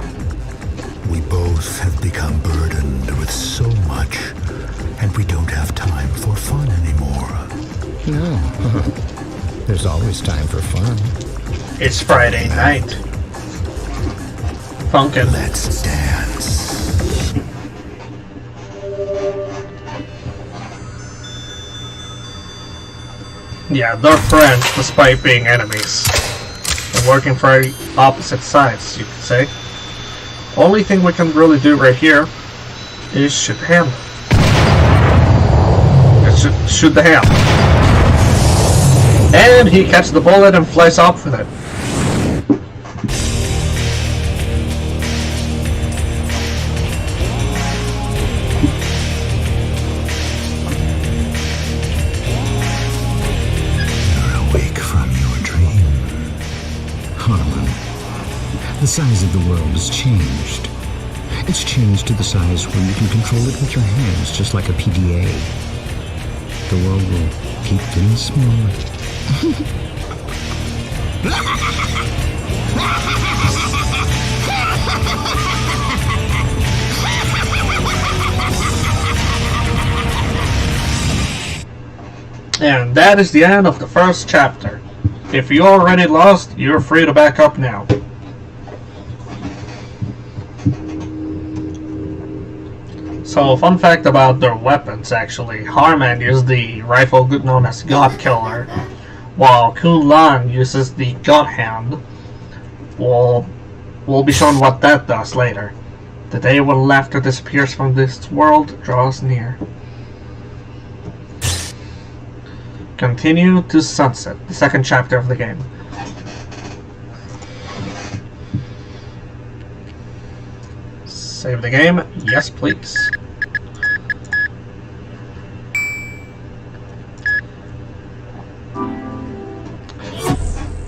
S11: We both have become burdened with so much, and we don't have time for fun anymore.
S12: No. There's always time for fun.
S1: It's Friday night. Funkin'.
S11: Let's dance.
S1: Yeah, they're friends despite being enemies. They're working for opposite sides, you could say. Only thing we can really do right here is shoot the ham. Shoot the ham. And he catches the bullet and flies off with it.
S13: The size of the world has changed. It's changed to the size where you can control it with your hands, just like a PDA. The world will keep getting smaller.
S1: And that is the end of the first chapter. If you're already lost, you're free to back up now. So, fun fact about their weapons, actually. Harman used the rifle known as God Killer, while Kun Lan uses the God Hand. We'll be shown what that does later. The day when laughter disappears from this world draws near. Continue to Sunset, the second chapter of the game. Save the game? Yes, please.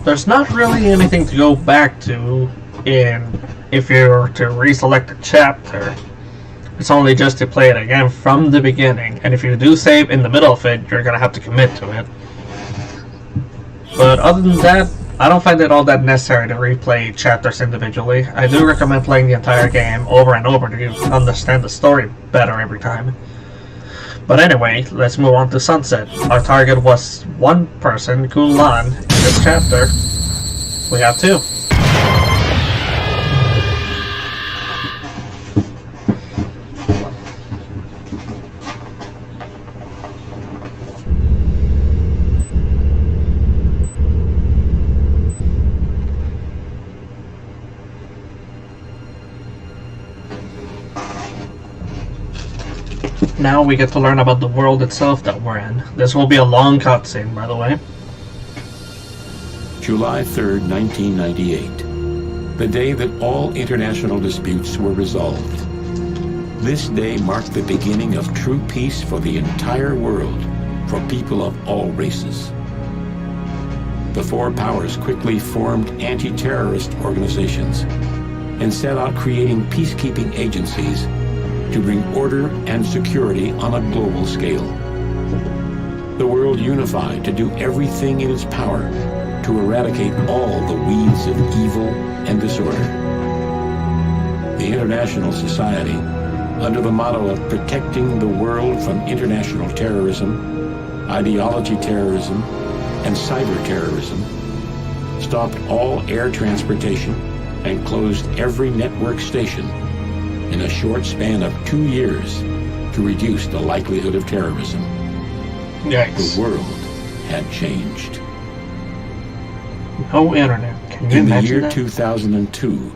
S1: There's not really anything to go back to if you're to reselect a chapter. It's only just to play it again from the beginning, and if you do save in the middle of it, you're gonna have to commit to it. But other than that, I don't find it all that necessary to replay chapters individually. I do recommend playing the entire game over and over to understand the story better every time. But anyway, let's move on to Sunset. Our target was one person, Kun Lan. In this chapter, we have two. Now we get to learn about the world itself that we're in. This will be a long cutscene, by the way.
S14: July 3rd, 1998. The day that all international disputes were resolved. This day marked the beginning of true peace for the entire world, for people of all races. The four powers quickly formed anti-terrorist organizations and set out creating peacekeeping agencies to bring order and security on a global scale. The world unified to do everything in its power to eradicate all the weeds of evil and disorder. The international society, under the motto of protecting the world from international terrorism, ideology terrorism, and cyber terrorism, stopped all air transportation and closed every network station in a short span of 2 years to reduce the likelihood of terrorism.
S1: Yikes.
S14: The world had changed.
S1: No internet. Can you
S14: imagine
S1: that?
S14: In the year 2002,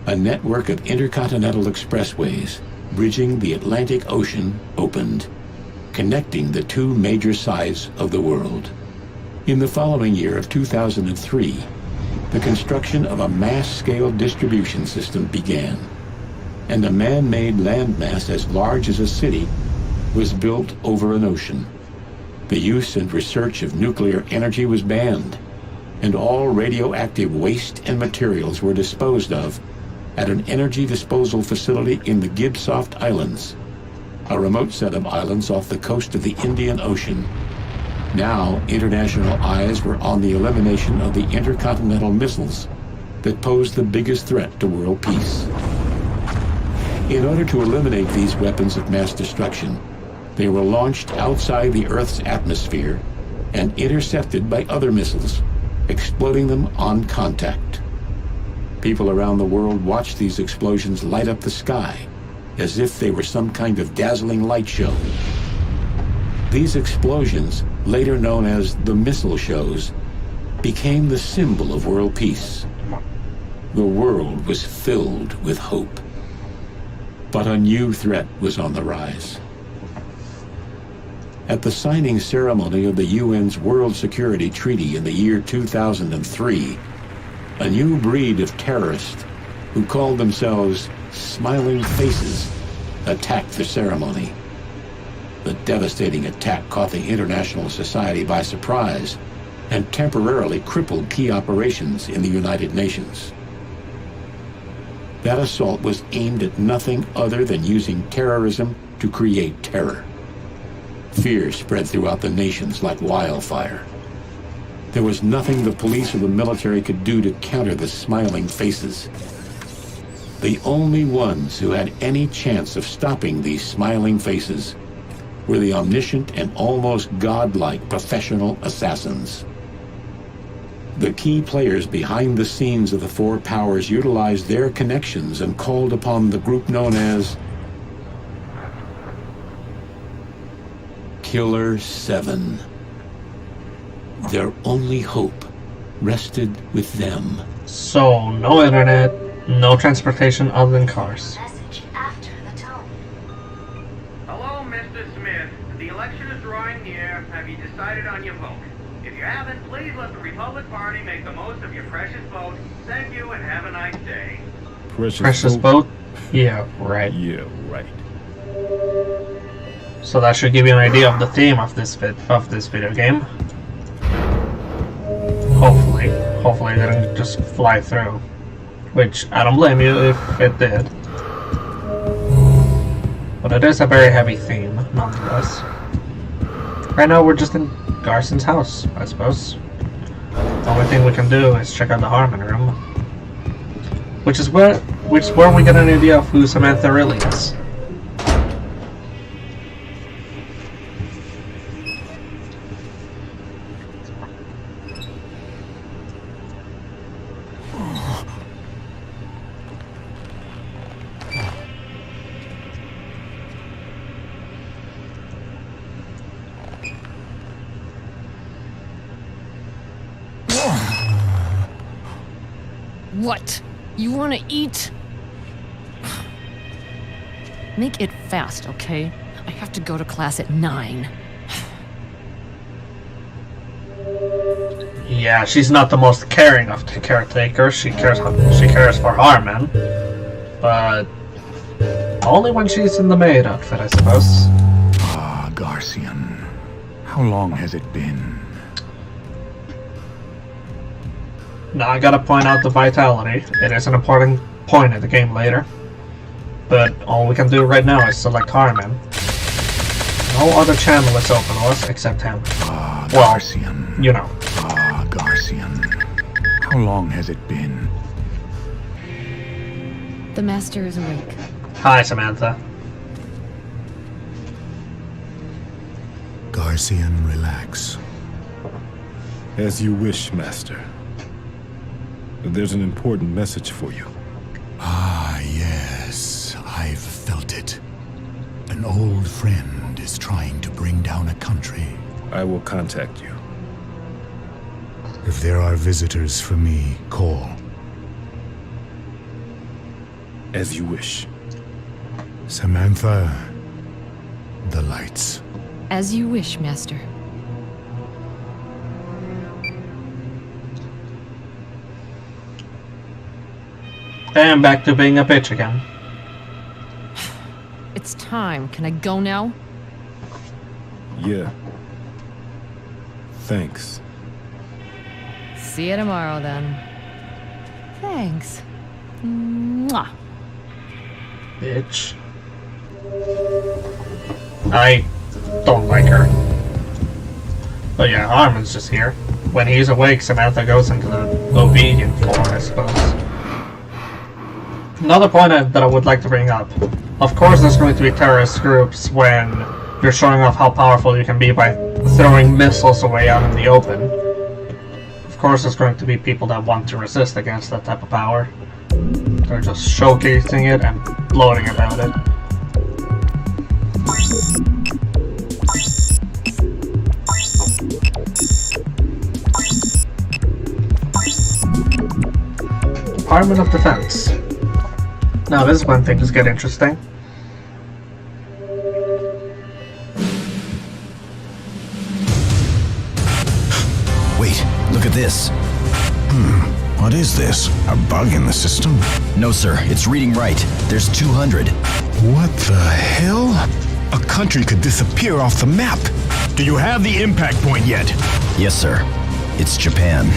S14: a network of intercontinental expressways bridging the Atlantic Ocean opened, connecting the two major sides of the world. In the following year of 2003, the construction of a mass-scale distribution system began, and a man-made landmass as large as a city was built over an ocean. The use and research of nuclear energy was banned, and all radioactive waste and materials were disposed of at an energy disposal facility in the Gibsoft Islands, a remote set of islands off the coast of the Indian Ocean. Now, international eyes were on the elimination of the intercontinental missiles that posed the biggest threat to world peace. In order to eliminate these weapons of mass destruction, they were launched outside the Earth's atmosphere and intercepted by other missiles, exploding them on contact. People around the world watched these explosions light up the sky as if they were some kind of dazzling light show. These explosions, later known as the missile shows, became the symbol of world peace. The world was filled with hope. But a new threat was on the rise. At the signing ceremony of the UN's World Security Treaty in the year 2003, a new breed of terrorists who called themselves Smiling Faces attacked the ceremony. The devastating attack caught the international society by surprise and temporarily crippled key operations in the United Nations. That assault was aimed at nothing other than using terrorism to create terror. Fear spread throughout the nations like wildfire. There was nothing the police or the military could do to counter the Smiling Faces. The only ones who had any chance of stopping these Smiling Faces were the omniscient and almost godlike professional assassins. The key players behind the scenes of the four powers utilized their connections and called upon the group known as Killer7. Their only hope rested with them.
S1: So, no internet, no transportation other than cars.
S10: Message after the tone.
S2: Hello, Mr. Smith. The election is drawing near. Have you decided on your vote? If you haven't, please let the Republican Party make the most of your precious vote. Thank you and have a nice day.
S1: Precious boat? Yeah, right.
S3: Yeah, right.
S1: So that should give you an idea of the theme of this video game. Hopefully it didn't just fly through. Which, I don't blame you if it did. But it is a very heavy theme, nonetheless. Right now we're just in Garson's house, I suppose. The only thing we can do is check out the Harmon room. Which is where we get an idea of who Samantha really is.
S9: What? You want to eat? Make it fast, okay? I have to go to class at 9.
S1: Yeah, she's not the most caring of the caretakers. She cares for Harmon, but only when she's in the maid outfit, I suppose.
S11: Ah, Garcian. How long has it been?
S1: Now I gotta point out the vitality. It is an important point in the game later. But all we can do right now is select Harmon. No other channel is open to us except him.
S11: Ah,
S1: well,
S11: Garcian.
S1: you know.
S11: Ah, Garcian. How long has it been?
S9: The master is awake.
S1: Hi, Samantha.
S11: Garcian, relax.
S3: As you wish, Master. There's an important message for you.
S11: Ah, yes. I've felt it. An old friend is trying to bring down a country.
S3: I will contact you.
S11: If there are visitors for me, call.
S3: As you wish.
S11: Samantha, the lights.
S9: As you wish, Master.
S1: And back to being a bitch again.
S9: It's time. Can I go now?
S3: Yeah. Thanks.
S9: See you tomorrow, then. Thanks. Mwah.
S1: Bitch. I don't like her. But yeah, Harmon's just here. When he's awake, Samantha goes into the obedient form, I suppose. Another point that I would like to bring up. Of course there's going to be terrorist groups when you're showing off how powerful you can be by throwing missiles away out in the open. Of course there's going to be people that want to resist against that type of power. They're just showcasing it and gloating about it. Department of Defense. Now this is when things get interesting.
S12: Wait, look at this.
S11: What is this? A bug in the system?
S12: No, sir, it's reading right. There's 200.
S11: What the hell? A country could disappear off the map. Do you have the impact point yet?
S12: Yes, sir. It's Japan.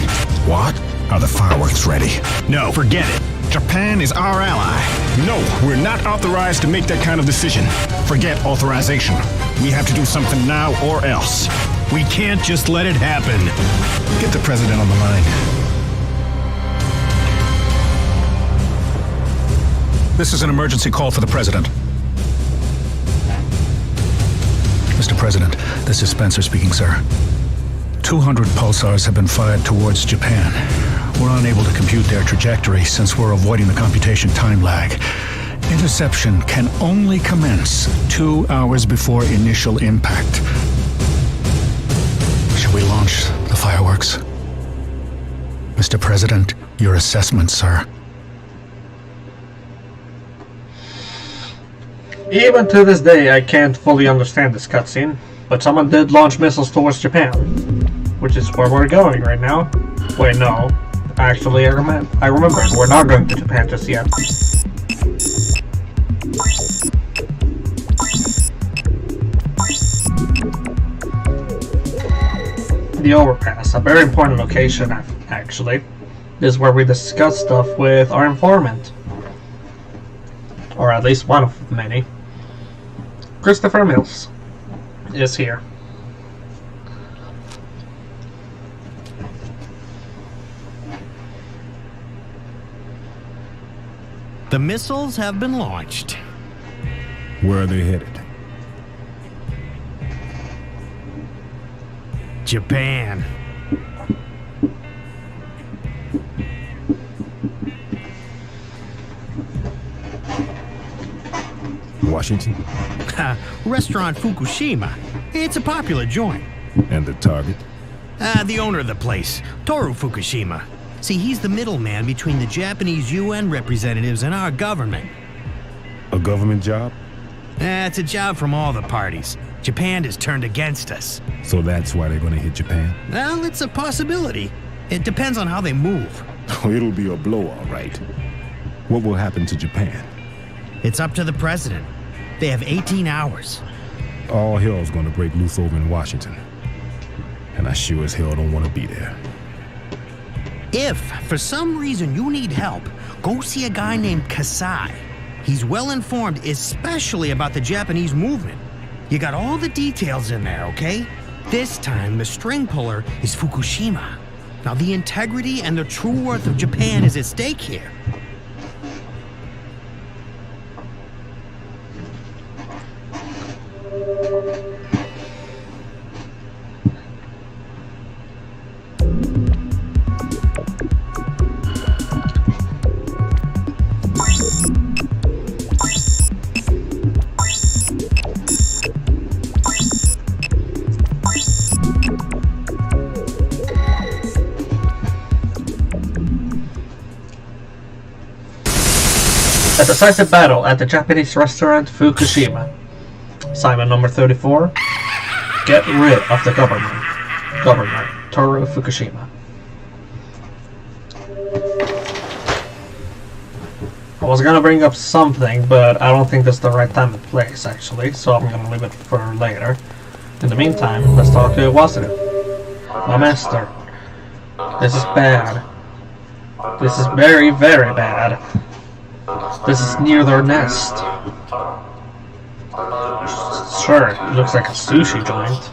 S11: What? Are the fireworks ready? No, forget it. Japan is our ally. No, we're not authorized to make that kind of decision. Forget authorization. We have to do something now or else. We can't just let it happen. Get the president on the line. This is an emergency call for the president. Mr. President, this is Spencer speaking, sir. 200 pulsars have been fired towards Japan. We're unable to compute their trajectory since we're avoiding the computation time lag. Interception can only commence 2 hours before initial impact. Shall we launch the fireworks? Mr. President, your assessment, sir.
S1: Even to this day, I can't fully understand this cutscene, but someone did launch missiles towards Japan, which is where we're going right now. Wait, no. Actually, I remember. We're not going to Japan just yet. The overpass, a very important location, actually. This is where we discuss stuff with our informant. Or at least one of many. Christopher Mills is here.
S15: The missiles have been launched.
S3: Where are they headed?
S15: Japan.
S3: Washington?
S15: Restaurant Fukushima. It's a popular joint.
S3: And the target?
S15: The owner of the place, Toru Fukushima. See, he's the middleman between the Japanese UN representatives and our government.
S3: A government job?
S15: It's a job from all the parties. Japan has turned against us.
S3: So that's why they're gonna hit Japan?
S15: Well, it's a possibility. It depends on how they move.
S3: It'll be a blow, all right. What will happen to Japan?
S15: It's up to the president. They have 18 hours.
S3: All hell's gonna break loose over in Washington. And I sure as hell don't want to be there.
S15: If, for some reason, you need help, go see a guy named Kasai. He's well informed, especially about the Japanese movement. You got all the details in there, okay? This time, the string puller is Fukushima. Now, the integrity and the true worth of Japan is at stake here.
S1: A decisive battle at the Japanese restaurant Fukushima. Assignment number 34. Get rid of the Governor Toru Fukushima. I was gonna bring up something, but I don't think that's the right time and place, actually, so I'm gonna leave it for later. In the meantime, let's talk to Wasuda. My master. This is bad. This is very, very bad. This is near their nest. Sure, it looks like a sushi joint.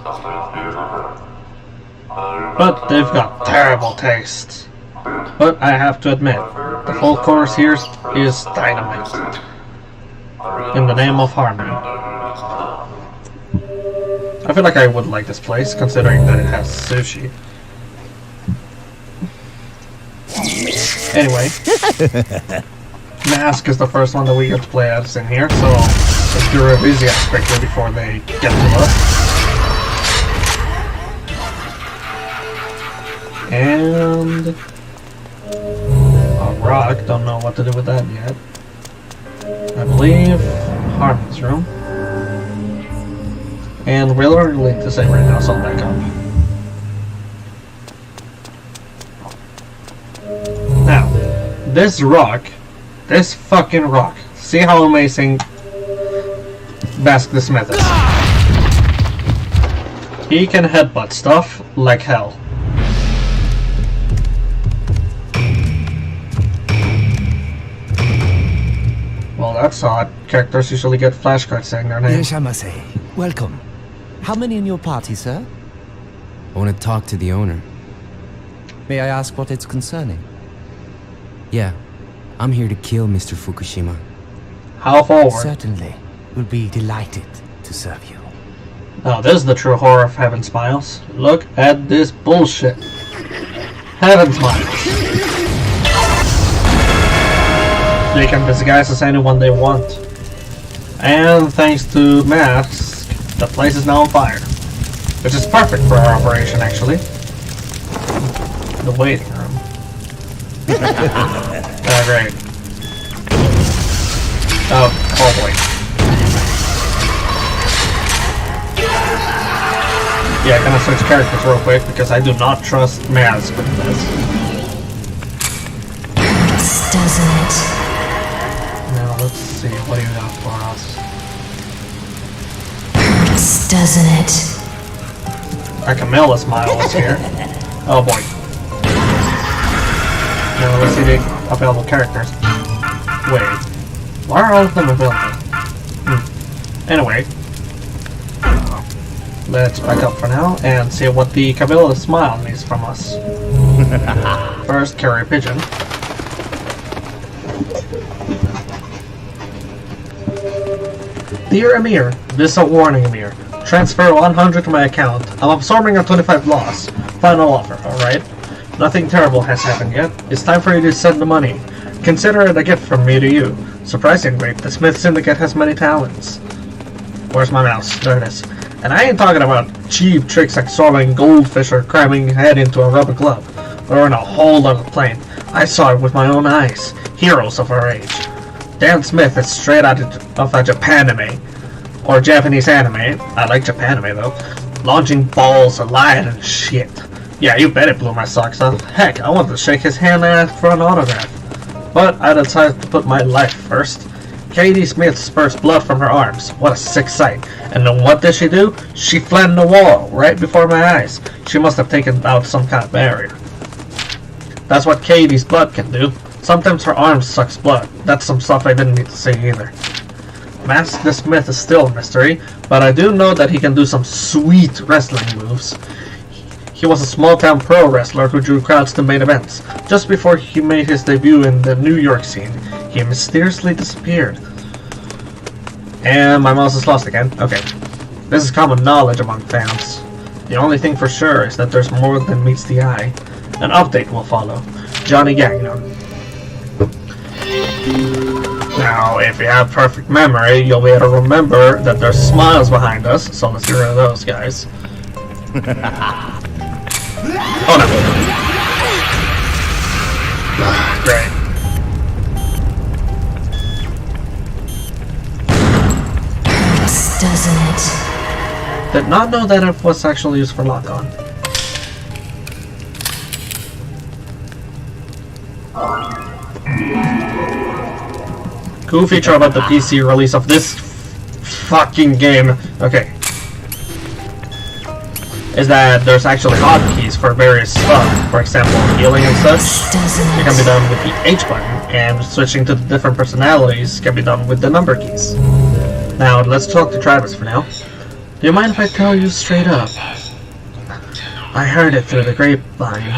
S1: But they've got terrible taste. But I have to admit, the whole course here is dynamite. In the name of harmony. I feel like I would like this place, considering that it has sushi. Anyway. Mask is the first one that we get to play as in here, so let's do a enthusiast quickly before they get to us. And a rock, don't know what to do with that yet. I believe Harmon's room. And we're literally to say right now, so I'll back up. Now, this rock. This fucking rock. See how amazing Bask the Smith is. He can headbutt stuff like hell. Well, that's odd. Characters usually get flashcards saying their name.
S16: Yes, I must say. Welcome. How many in your party, sir? I want to talk to the owner. May I ask what it's concerning? Yeah. I'm here to kill Mr. Fukushima.
S1: How forward?
S16: Certainly. We'll be delighted to serve you.
S1: Now this is the true horror of Heaven Smiles. Look at this bullshit. Heaven Smiles. They can disguise as anyone they want. And thanks to masks, the place is now on fire. Which is perfect for our operation, actually. The waiting room. Oh, great. Oh boy. Yeah, I'm gonna switch characters real quick because I do not trust Mask with this.
S6: Doesn't it?
S1: Now let's see, what do you got for us?
S6: Doesn't it?
S1: Our Camilla Smile is here. Oh boy. Now let's see the available characters. Wait. Why are all of them available? Anyway. Let's back up for now and see what the Camilla Smile needs from us. First, carry a pigeon. Dear Amir, this is a warning, Amir. Transfer 100 to my account. I'm absorbing a 25 loss. Final offer, alright? Nothing terrible has happened yet. It's time for you to send the money. Consider it a gift from me to you. Surprisingly, the Smith Syndicate has many talents. Where's my mouse? There it is. And I ain't talking about cheap tricks like swallowing goldfish or cramming head into a rubber glove, or in a hole on a plane. I saw it with my own eyes. Heroes of our age. Dan Smith is straight out of a Japan anime. Or Japanese anime. I like Japan anime though. Launching balls of light and shit. Yeah, you bet it blew my socks off. Heck, I wanted to shake his hand and ask for an autograph. But I decided to put my life first. Katie Smith spurts blood from her arms. What a sick sight. And then what did she do? She flattened the wall right before my eyes. She must have taken out some kind of barrier. That's what Katie's blood can do. Sometimes her arm sucks blood. That's some stuff I didn't need to say either. Mask the Smith is still a mystery, but I do know that he can do some sweet wrestling moves. He was a small-town pro wrestler who drew crowds to main events. Just before he made his debut in the New York scene, he mysteriously disappeared. And my mouse is lost again. Okay. This is common knowledge among fans. The only thing for sure is that there's more than meets the eye. An update will follow. Johnny Gagnon. Now, if you have perfect memory, you'll be able to remember that there's smiles behind us, so let's get rid of those guys. Oh no. Great.
S6: Doesn't it?
S1: Did not know that it was actually used for lock-on. Cool feature about the PC release of this fucking game, okay, is that there's actually hotkeys for various stuff. For example, healing and such. It can be done with the H button, and switching to the different personalities can be done with the number keys. Now, let's talk to Travis for now. Do you mind if I tell you straight up? I heard it through the grapevine.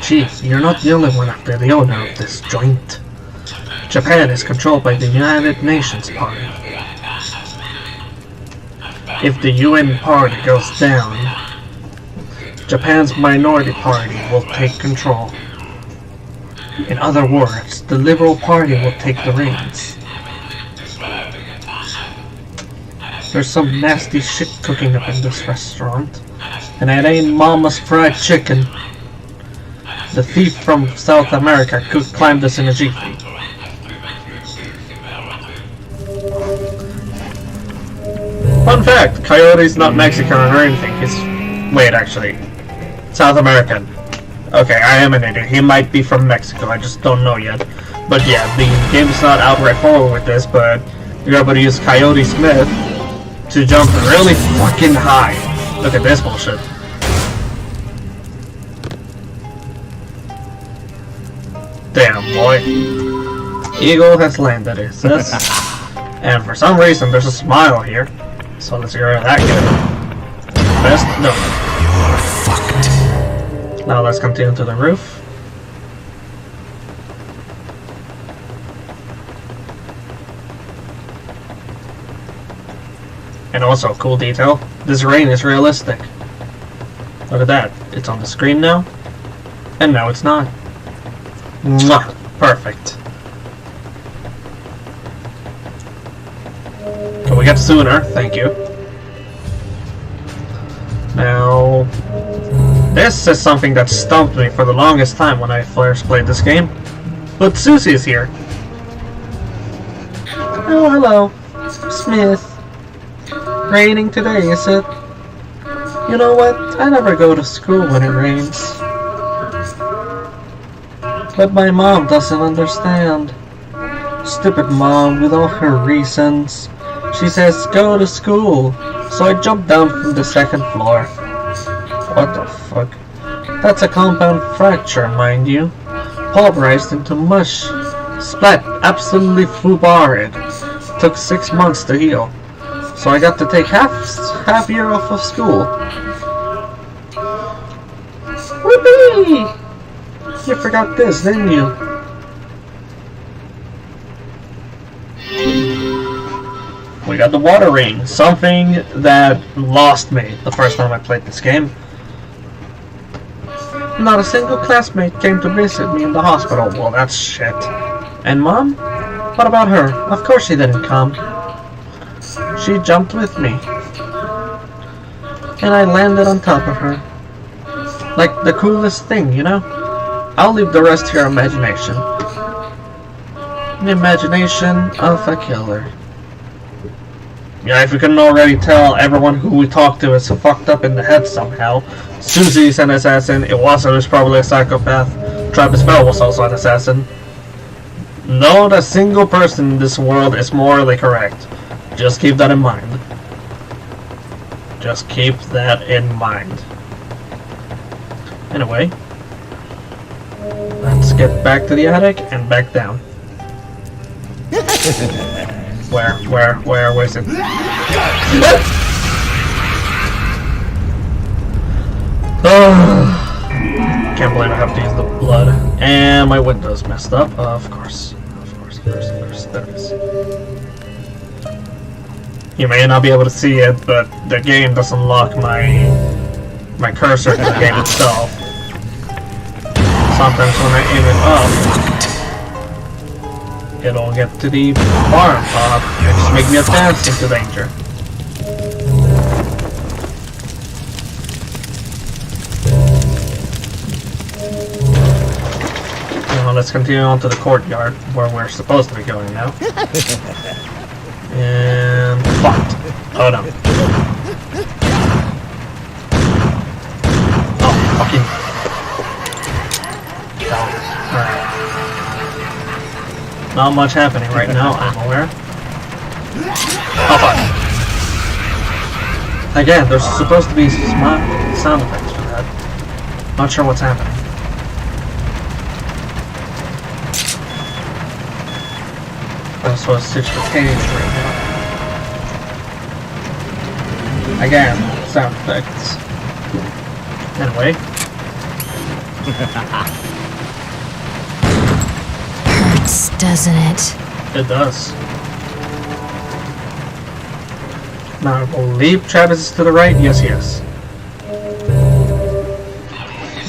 S1: Chief, you're not the only one out there, the owner of this joint. Japan is controlled by the United Nations Party. If the UN party goes down, Japan's minority party will take control. In other words, the Liberal Party will take the reins. There's some nasty shit cooking up in this restaurant, and it ain't Mama's fried chicken. The thief from South America could climb this in a jiffy. Fun fact, Coyote's not Mexican or anything, he's... Wait, actually. South American. Okay, I am an idiot. He might be from Mexico, I just don't know yet. But yeah, the game's not outright forward with this, but you're able to use Coyote Smith to jump really fucking high. Look at this bullshit. Damn, boy. Eagle has landed, it says. And for some reason, there's a smile here. So let's get rid of that guy. Best? No.
S7: You're fucked.
S1: Now let's continue to the roof. And also, cool detail, this rain is realistic. Look at that, it's on the screen now, and now it's not. Mwah! Perfect. Can we get sooner? Thank you. Now, this is something that stumped me for the longest time when I first played this game. But Susie is here. Oh, hello. Smith. Raining today, is it? You know what? I never go to school when it rains. But my mom doesn't understand. Stupid mom with all her reasons. She says go to school. So I jumped down from the second floor. What the fuck? That's a compound fracture, mind you. Pulverized into mush. Splat. Absolutely flubarred. Took 6 months to heal. So I got to take half year off of school. Whoopee! You forgot this, didn't you? We got the water ring, something that lost me the first time I played this game. Not a single classmate came to visit me in the hospital. Well, that's shit. And Mom? What about her? Of course she didn't come. She jumped with me. And I landed on top of her. Like the coolest thing, you know? I'll leave the rest to your imagination. The imagination of a killer. Yeah, if you couldn't already tell, everyone who we talked to is fucked up in the head somehow. Susie's an assassin, Iwasa was probably a psychopath, Travis Bell was also an assassin. Not a single person in this world is morally correct. Just keep that in mind. Just keep that in mind. Anyway, let's get back to the attic and back down. Where is it? Oh, can't believe I have to use the blood. And my window's messed up. Of course. There it is. You may not be able to see it, but the game doesn't lock my cursor to the game itself. Sometimes when I aim it up, it'll get to the bar and just make me advance into danger. Now let's continue on to the courtyard where we're supposed to be going now. And fucked. Oh no. Oh, fucking. Alright. Not much happening right now, I'm aware. Oh fuck. Again, there's supposed to be sound effects for that. Not sure what's happening. I'm supposed to switch the cage right now. Again, sound effects. Anyway.
S6: Hurts, doesn't it?
S1: It does. Now I believe Travis is to the right. Yes, he is.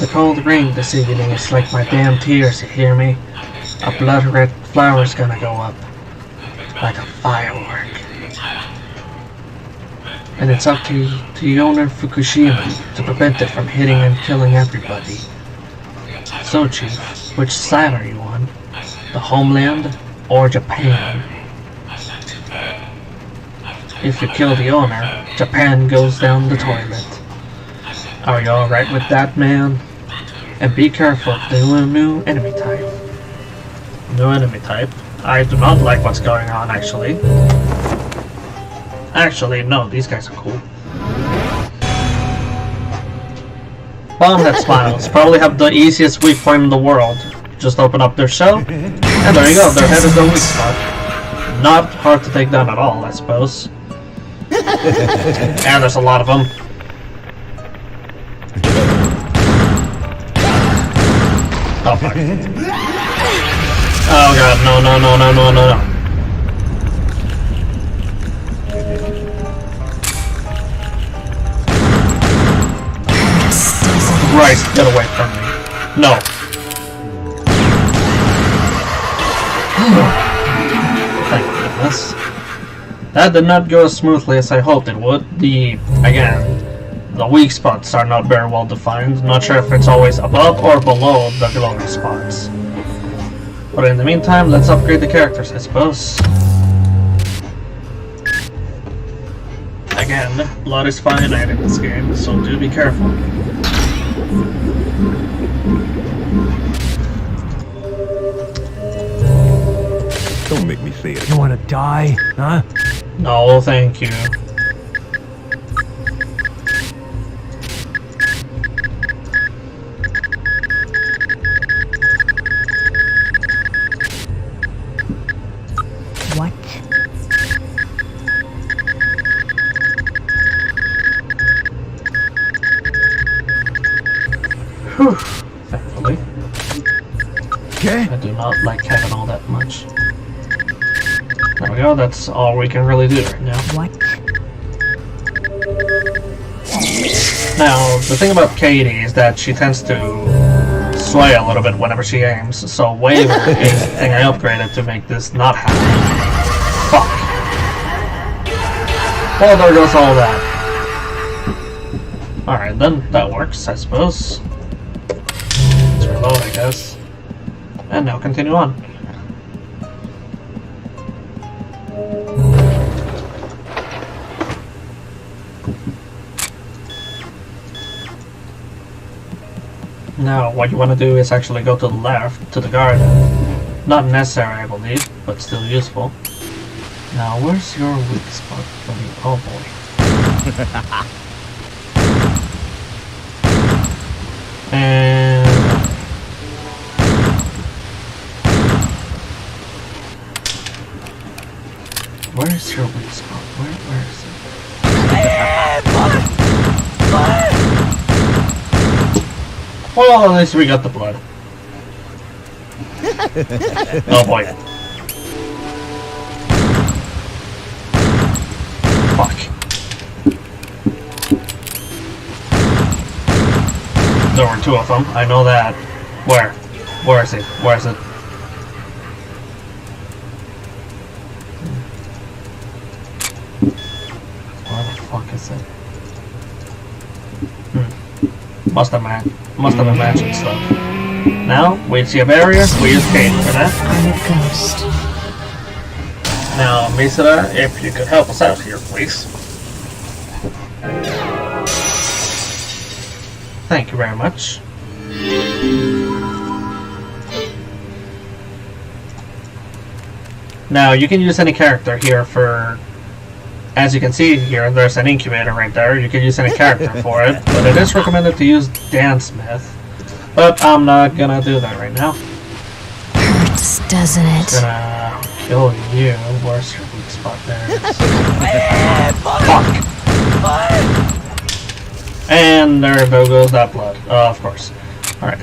S1: The cold rain this evening is like my damn tears, you hear me? A blood red flower's gonna go up. Like a firework. And it's up to the owner of Fukushima to prevent it from hitting and killing everybody. So, Chief, which side are you on? The homeland or Japan? If you kill the owner, Japan goes down the toilet. Are you alright with that, man? And be careful of the new enemy type. New enemy type? I do not like what's going on, actually. Actually, no, these guys are cool. Bomb that smiles. Probably have the easiest weak point in the world. Just open up their shell, and there you go, their head is the weak spot. Not hard to take down at all, I suppose. And there's a lot of them. Oh fuck. Oh god, no. Get away from me. No. Thank goodness. That did not go as smoothly as I hoped it would. The weak spots are not very well defined. Not sure if it's always above or below the glowing spots. But in the meantime, let's upgrade the characters, I suppose. Again, blood is finite in this game, so do be careful.
S3: Don't make me say it.
S5: You wanna die, huh?
S1: No, thank you.
S6: What?
S1: Whew, thankfully.
S5: Okay.
S1: I do not like having all that much. There we go, that's all we can really do right now.
S6: What?
S1: Now, the thing about Katie is that she tends to sway a little bit whenever she aims, so Wave is the thing I upgraded to make this not happen. Fuck. Well, there goes all that. Alright then, that works, I suppose. Let's reload, I guess. And now continue on. Now, what you want to do is actually go to the left, to the garden. Not necessary, I believe, but still useful. Now, where's your weak spot, buddy? Oh boy. And... where's your weak spot? Where is it? Well, at least we got the blood. Oh boy. Fuck. There were two of them, I know that. Where? Where is it? Where is it? Where the fuck is it? Must have been matching stuff. Now, we see a barrier, we use Kate for that.
S6: I'm a ghost.
S1: Now, Misada, if you could help us out here, please. Thank you very much. Now, you can use any character here for... as you can see here, there's an incubator right there. You can use any character for it, but it is recommended to use Dan Smith. But I'm not gonna do that right now.
S6: Hurts, doesn't it?
S1: I'm gonna kill you. Where's your weak spot? There it is. Fuck! And there goes that blood. Of course. Alright.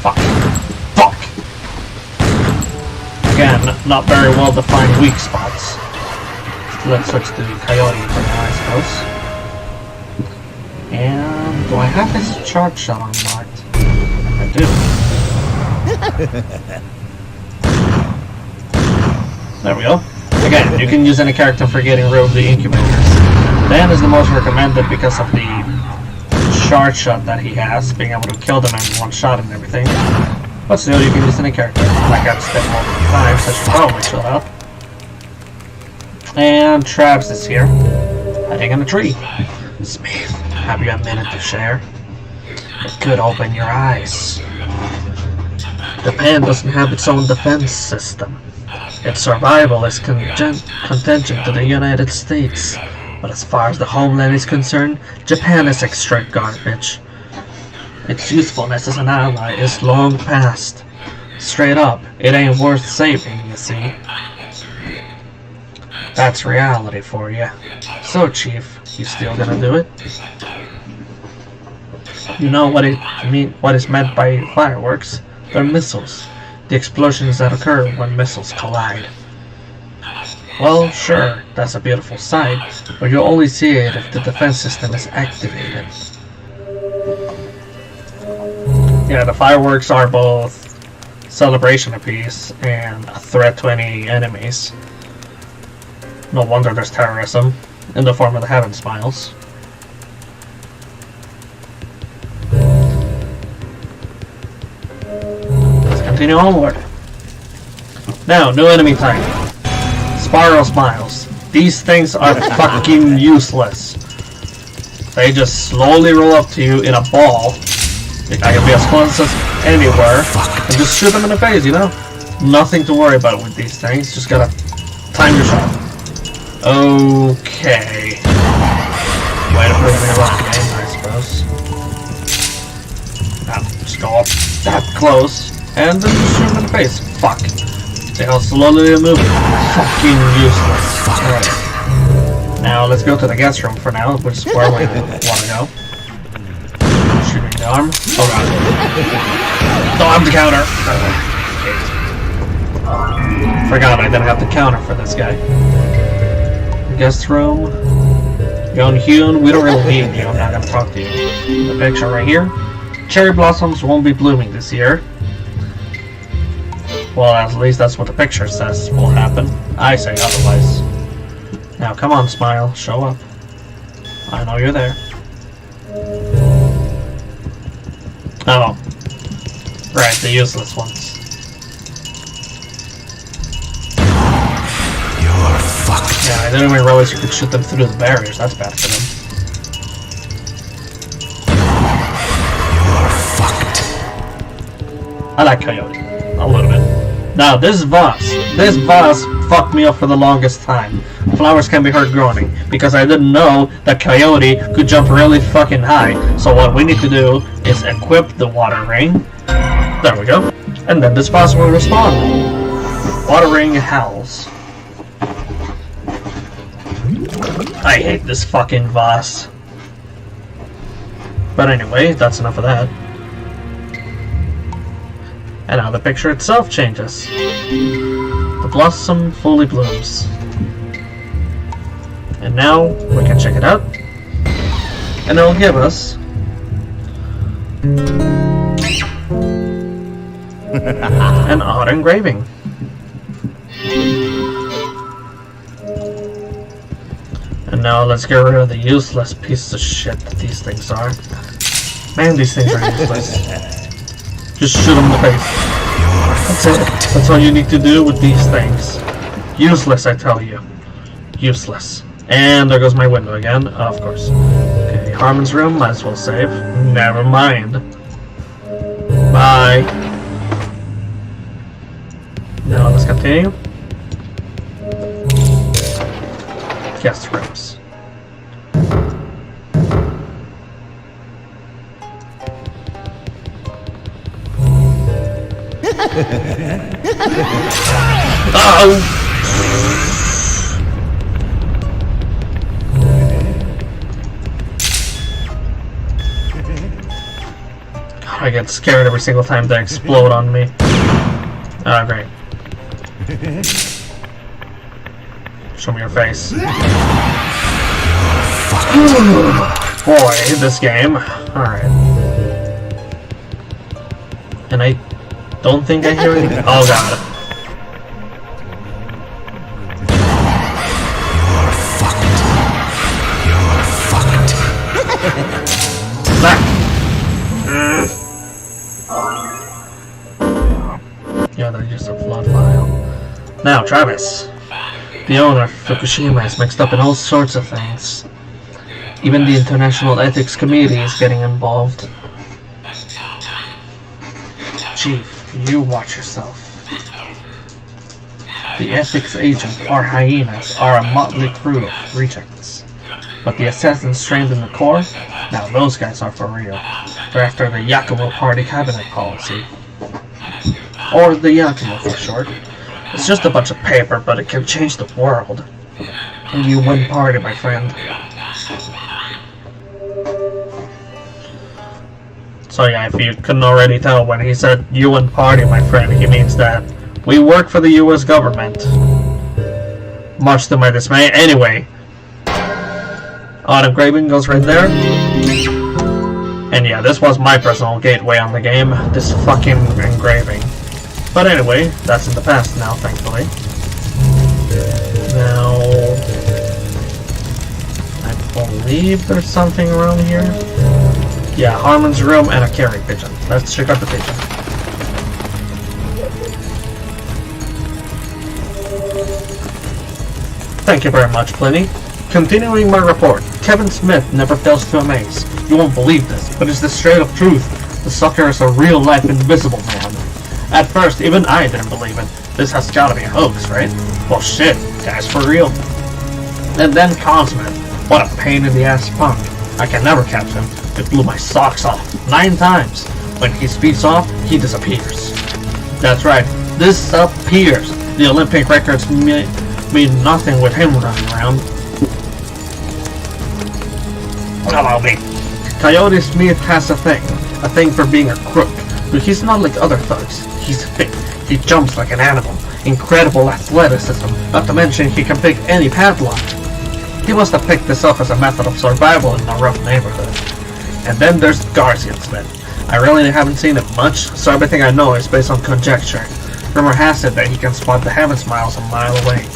S1: Fuck. Fuck! Again, not very well defined weak spots. Let's switch to Coyote for now, I suppose. And do I have this charge shot unlocked? I do. There we go. Again, you can use any character for getting rid of the incubators. Dan is the most recommended because of the charge shot that he has, being able to kill them in one shot and everything. But still, you can use any character. Like I've said multiple times, I should probably chill out. And Travis is here, hiding in a tree. Smith, have you a minute to share? It could open your eyes. Japan doesn't have its own defense system. Its survival is contingent to the United States. But as far as the homeland is concerned, Japan is extra garbage. Its usefulness as an ally is long past. Straight up, it ain't worth saving, you see. That's reality for you. So, Chief, you still gonna do it? You know what is meant by fireworks? They're missiles. The explosions that occur when missiles collide. Well, sure, that's a beautiful sight, but you'll only see it if the defense system is activated. Yeah, the fireworks are both celebration of peace and a threat to any enemies. No wonder there's terrorism in the form of the Heaven Smiles. Let's continue onward. Now, new enemy type. Spiral Smiles. These things are fucking useless. They just slowly roll up to you in a ball. I can be as close as anywhere and just shoot them in the face, you know? Nothing to worry about with these things. Just gotta time your shot. Okay. Way to prove me wrong, game, I suppose. Now, just go up that close and then just shoot them in the face. Fuck. See how slowly they move? Fucking useless. Alright. Now let's go to the guest room for now, which is where we want to go. Shooting the arm. Oh god. Don't have the counter. Forgot I didn't have the counter for this guy. Guest room. Yoon-Hyun, we don't really need you. I'm not gonna talk to you. The picture right here. Cherry blossoms won't be blooming this year. Well, at least that's what the picture says will happen. I say otherwise. Now, come on, Smile. Show up. I know you're there. Oh. Right, the useless ones.
S7: You're fucked.
S1: Yeah, I didn't even realize you could shoot them through the barriers. That's bad for them.
S7: You're fucked.
S1: I like Coyote. A little bit. Now, this vase fucked me up for the longest time. Flowers can be heard groaning, because I didn't know that Coyote could jump really fucking high. So what we need to do is equip the water ring. There we go. And then this vase will respond. Water ring howls. I hate this fucking vase. But anyway, that's enough of that. And now the picture itself changes. The blossom fully blooms. And now we can check it out. And it'll give us an odd engraving. And now let's get rid of the useless piece of shit that these things are. Man, these things are useless. Just shoot them in the face. That's it. That's all you need to do with these things. Useless, I tell you. Useless. And there goes my window again. Of course. Okay, Harmon's room. Might as well save. Never mind. Bye. Now let's continue. Guest rooms. Oh! God, I get scared every single time they explode on me. Oh, great. Show me your face. Boy, this game. Alright. And I don't think I hear anything. Oh god.
S7: You're fucked.
S1: Yeah, they're just a flood file. Now, Travis. The owner, Fukushima, is mixed up in all sorts of things. Even the International Ethics Committee is getting involved. Chief, you watch yourself. The ethics agents, or hyenas, are a motley crew of rejects. But the assassins trained in the Corps? Now those guys are for real. They're after the Yakumo Party Cabinet Policy. Or the Yakumo for short. It's just a bunch of paper, but it can change the world. And you win party, my friend. So yeah, if you couldn't already tell, when he said UN party, my friend, he means that we work for the US government. much to my dismay. Anyway, engraving goes right there. And yeah, this was my personal gateway on the game, this fucking engraving. But anyway, that's in the past now, thankfully. Now, I believe there's something around here. Yeah, Harmon's room and a carry pigeon. Let's check out the pigeon. Thank you very much, Pliny. Continuing my report, Kevin Smith never fails to amaze. You won't believe this, but it's the straight up truth. The sucker is a real-life invisible man. At first, even I didn't believe it. This has gotta be a hoax, right? Well shit, guy's for real. And then Consmith. What a pain in the ass punk. I can never catch him. It blew my socks off 9 times. When he speeds off, he disappears. That's right, disappears. The Olympic records mean nothing with him running around. Allow me. Coyote Smith has a thing for being a crook, but he's not like other thugs. He's fit. He jumps like an animal. Incredible athleticism, not to mention he can pick any padlock. He must have picked this up as a method of survival in a rough neighborhood. And then there's Garcia Smith. I really haven't seen him much, so everything I know is based on conjecture. Rumor has it that he can spot the heavens miles a mile away.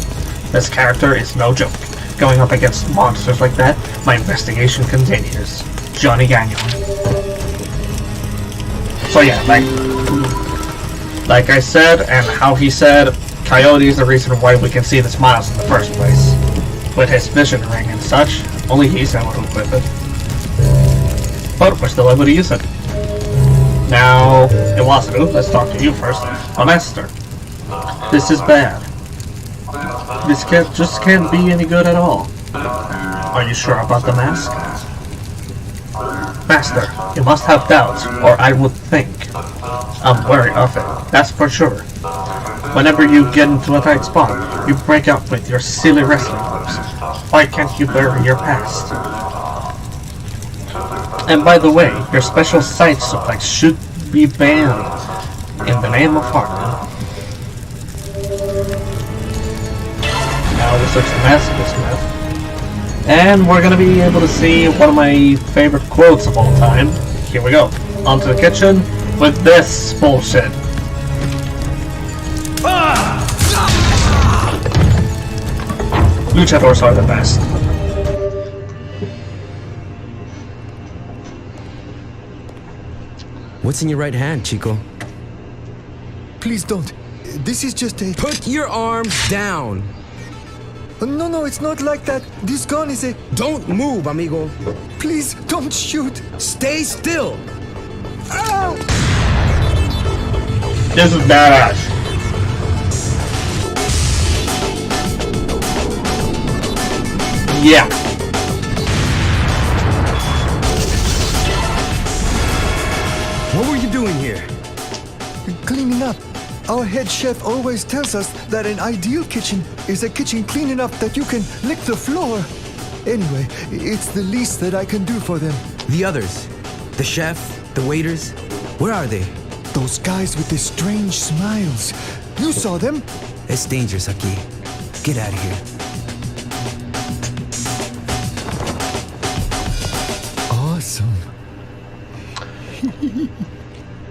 S1: This character is no joke. Going up against monsters like that, my investigation continues. Johnny Gagnon. So yeah, like I said, and how he said, Coyote is the reason why we can see the smiles in the first place. With his vision ring and such, only he's able to equip it. But we're still able to use it. Now, Iwasaru, let's talk to you first. Master, this is bad. This just can't be any good at all. Are you sure about the mask? Master, you must have doubts, or I would think. I'm wary of it, that's for sure. Whenever you get into a tight spot, you break up with your silly wrestling moves. Why can't you bury your past? And by the way, your special sight suplex should be banned. In the name of Hartman. Now we switch to Master Smith. And we're gonna be able to see one of my favorite quotes of all time. Here we go. Onto the kitchen with this bullshit. Luchadors are the best.
S16: What's in your right hand, Chico?
S17: Please don't. This is just a...
S16: Put your arms down!
S17: No, it's not like that. This gun is a...
S16: Don't move, amigo.
S17: Please, don't shoot.
S16: Stay still!
S17: Ah!
S1: This is badass. Yeah.
S16: What were you doing here?
S17: Cleaning up. Our head chef always tells us that an ideal kitchen is a kitchen clean enough that you can lick the floor. Anyway, it's the least that I can do for them.
S16: The others? The chef? The waiters? Where are they?
S17: Those guys with the strange smiles. You saw them?
S16: It's dangerous, Aki. Get out of here.
S17: Awesome.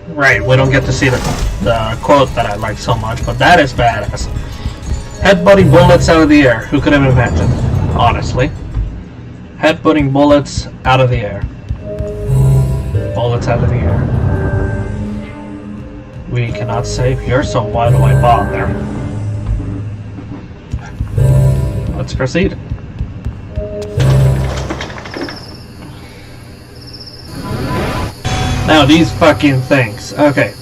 S1: Right, we don't get to see the quote that I like so much, but that is badass. Headbutting bullets out of the air. Who could have imagined? Honestly. Headbutting bullets out of the air. Bullets out of the air. We cannot save here, so why do I bother? Let's proceed. Now these fucking things. Okay,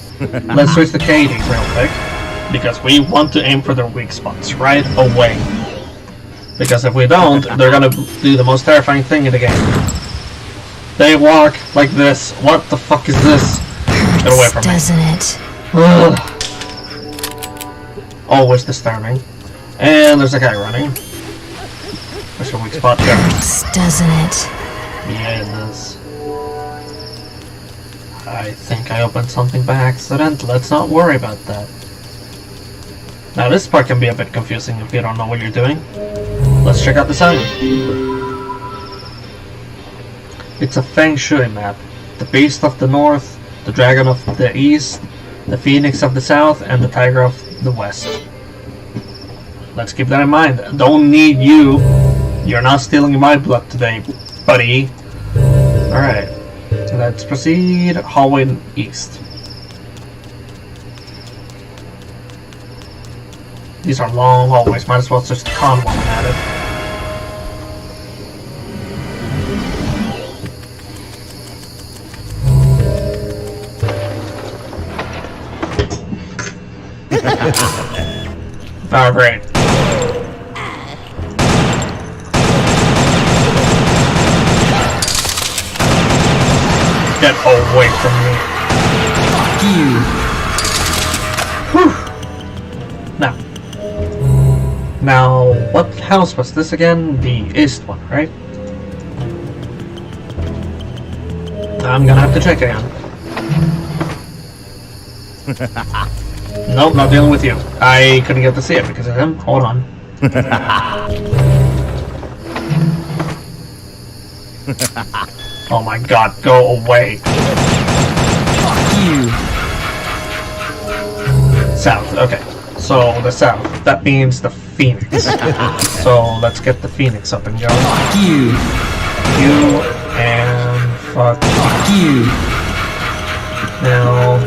S1: let's switch to Katie real quick, because we want to aim for their weak spots right away. Because if we don't, they're gonna do the most terrifying thing in the game. They walk like this. What the fuck is this? Get away from me.
S6: Doesn't it?
S1: Ugh. Always disturbing. And there's a guy running. Where's your weak spot? There.
S6: Doesn't it?
S1: Yeah, it does. I think I opened something by accident. Let's not worry about that. Now this part can be a bit confusing if you don't know what you're doing. Let's check out the sign. It's a Feng Shui map. The beast of the north, the dragon of the east, the phoenix of the south, and the tiger of the west. Let's keep that in mind. Don't need you. You're not stealing my blood today, buddy. Alright. Let's proceed. Hallway east. These are long hallways. Might as well just con one at it. Oh, great. Get away from me. Fuck you. Whew. Now, what house was this again? The east one, right? I'm gonna have to check again. Nope, not dealing with you. I couldn't get to see it because of him. Hold on. Oh my god, go away. Fuck you. South, okay. So, the south. That means the Phoenix. So, let's get the Phoenix up and go. Fuck you. You and fuck you. Now...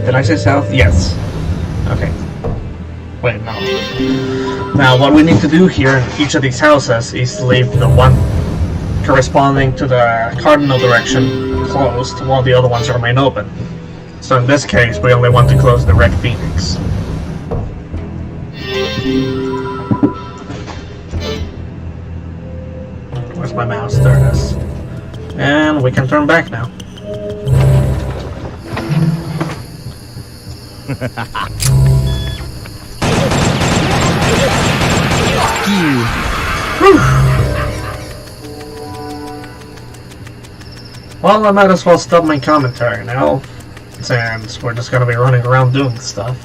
S1: Did I say south? Yes. Okay. Wait, no. Now, what we need to do here in each of these houses is leave the one corresponding to the cardinal direction closed while the other ones remain open. So in this case, we only want to close the red Phoenix. Where's my mouse? There it is. And we can turn back now. Fuck you. Well, I might as well stop my commentary now, since we're just gonna be running around doing stuff.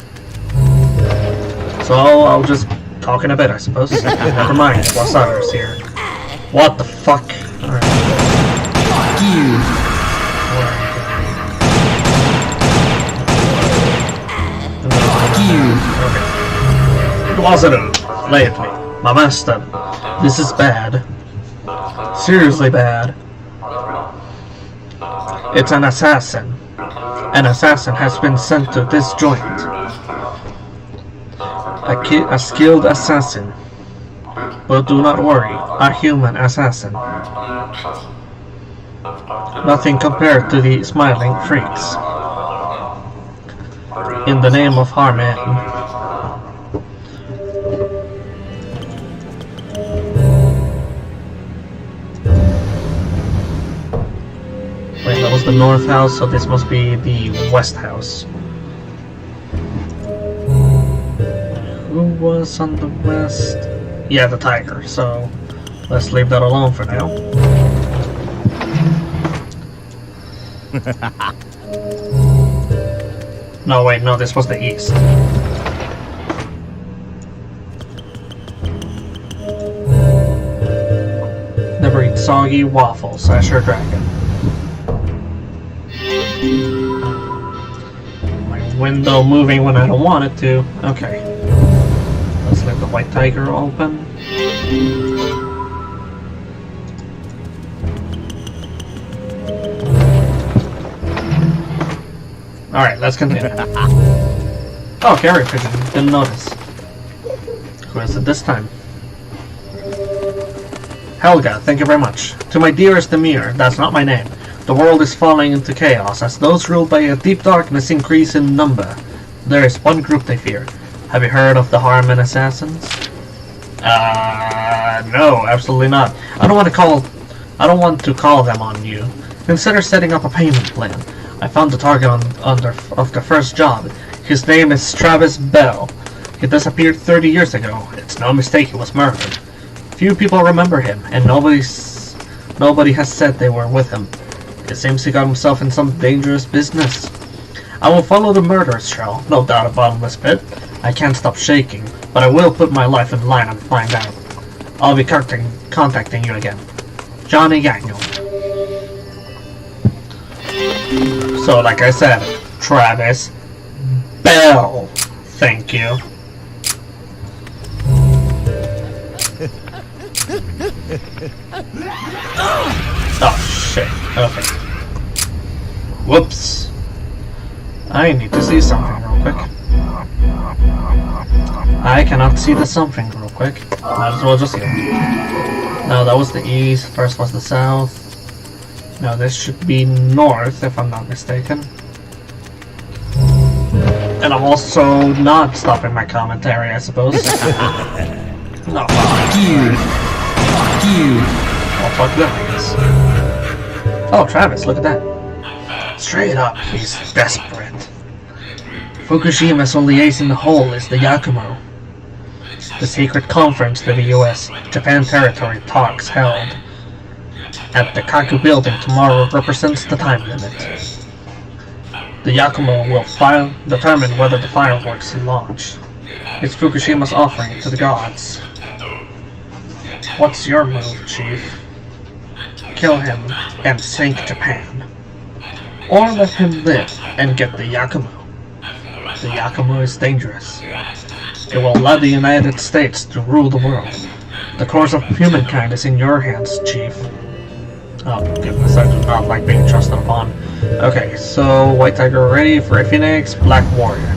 S1: So I'll just talk in a bit, I suppose. Never mind, Wasada's here. What the fuck? Alright. Fuck you. Fuck you. Okay. Wasada, lay at me. My master, this is bad. Seriously bad. It's an assassin. An assassin has been sent to this joint. A skilled assassin. But do not worry, a human assassin. Nothing compared to the smiling freaks. In the name of Harman. Wait, that was the north house, so this must be the west house. Who was on the west? Yeah, the tiger, so let's leave that alone for now. No, wait, no, this was the east. Never eat soggy waffles, Asher Dragon. My window moving when I don't want it to. Okay. Let's let the white tiger open. Alright, let's continue. Oh, carrier pigeon. Didn't notice. Who is it this time? Helga, thank you very much. To my dearest Emir, that's not my name. The world is falling into chaos as those ruled by a deep darkness increase in number. There is one group they fear. Have you heard of the Harman Assassins? No, absolutely not. I don't want to call them on you. Consider setting up a payment plan. I found the target of the first job. His name is Travis Bell. He disappeared 30 years ago. It's no mistake he was murdered. Few people remember him, and nobody has said they were with him. It seems he got himself in some dangerous business. I will follow the murderous trail, no doubt a bottomless pit. I can't stop shaking, but I will put my life in line and find out. I'll be contacting you again. Johnny Gagnon. So, like I said, Travis Bell. Thank you. Oh, shit. Okay. Whoops. I need to see something real quick. I cannot see the something real quick. Might as well just go. No, that was the east. First was the south. Now this should be north, if I'm not mistaken. And I'm also not stopping my commentary, I suppose. No, fuck you. Fuck you. Oh, fuck them, I guess. Oh, Travis, look at that. Straight up, he's desperate. Fukushima's only ace in the hole is the Yakumo. The secret conference to the US-Japan territory talks held at the Kaku building tomorrow represents the time limit. The Yakumo will determine whether the fireworks launch. It's Fukushima's offering to the gods. What's your move, Chief? Kill him and sink Japan. Or let him live and get the Yakumo. The Yakumo is dangerous. It will allow the United States to rule the world. The course of humankind is in your hands, Chief. Oh goodness, I do not like being trusted upon. Okay, so White Tiger ready, Fray Phoenix, Black Warrior.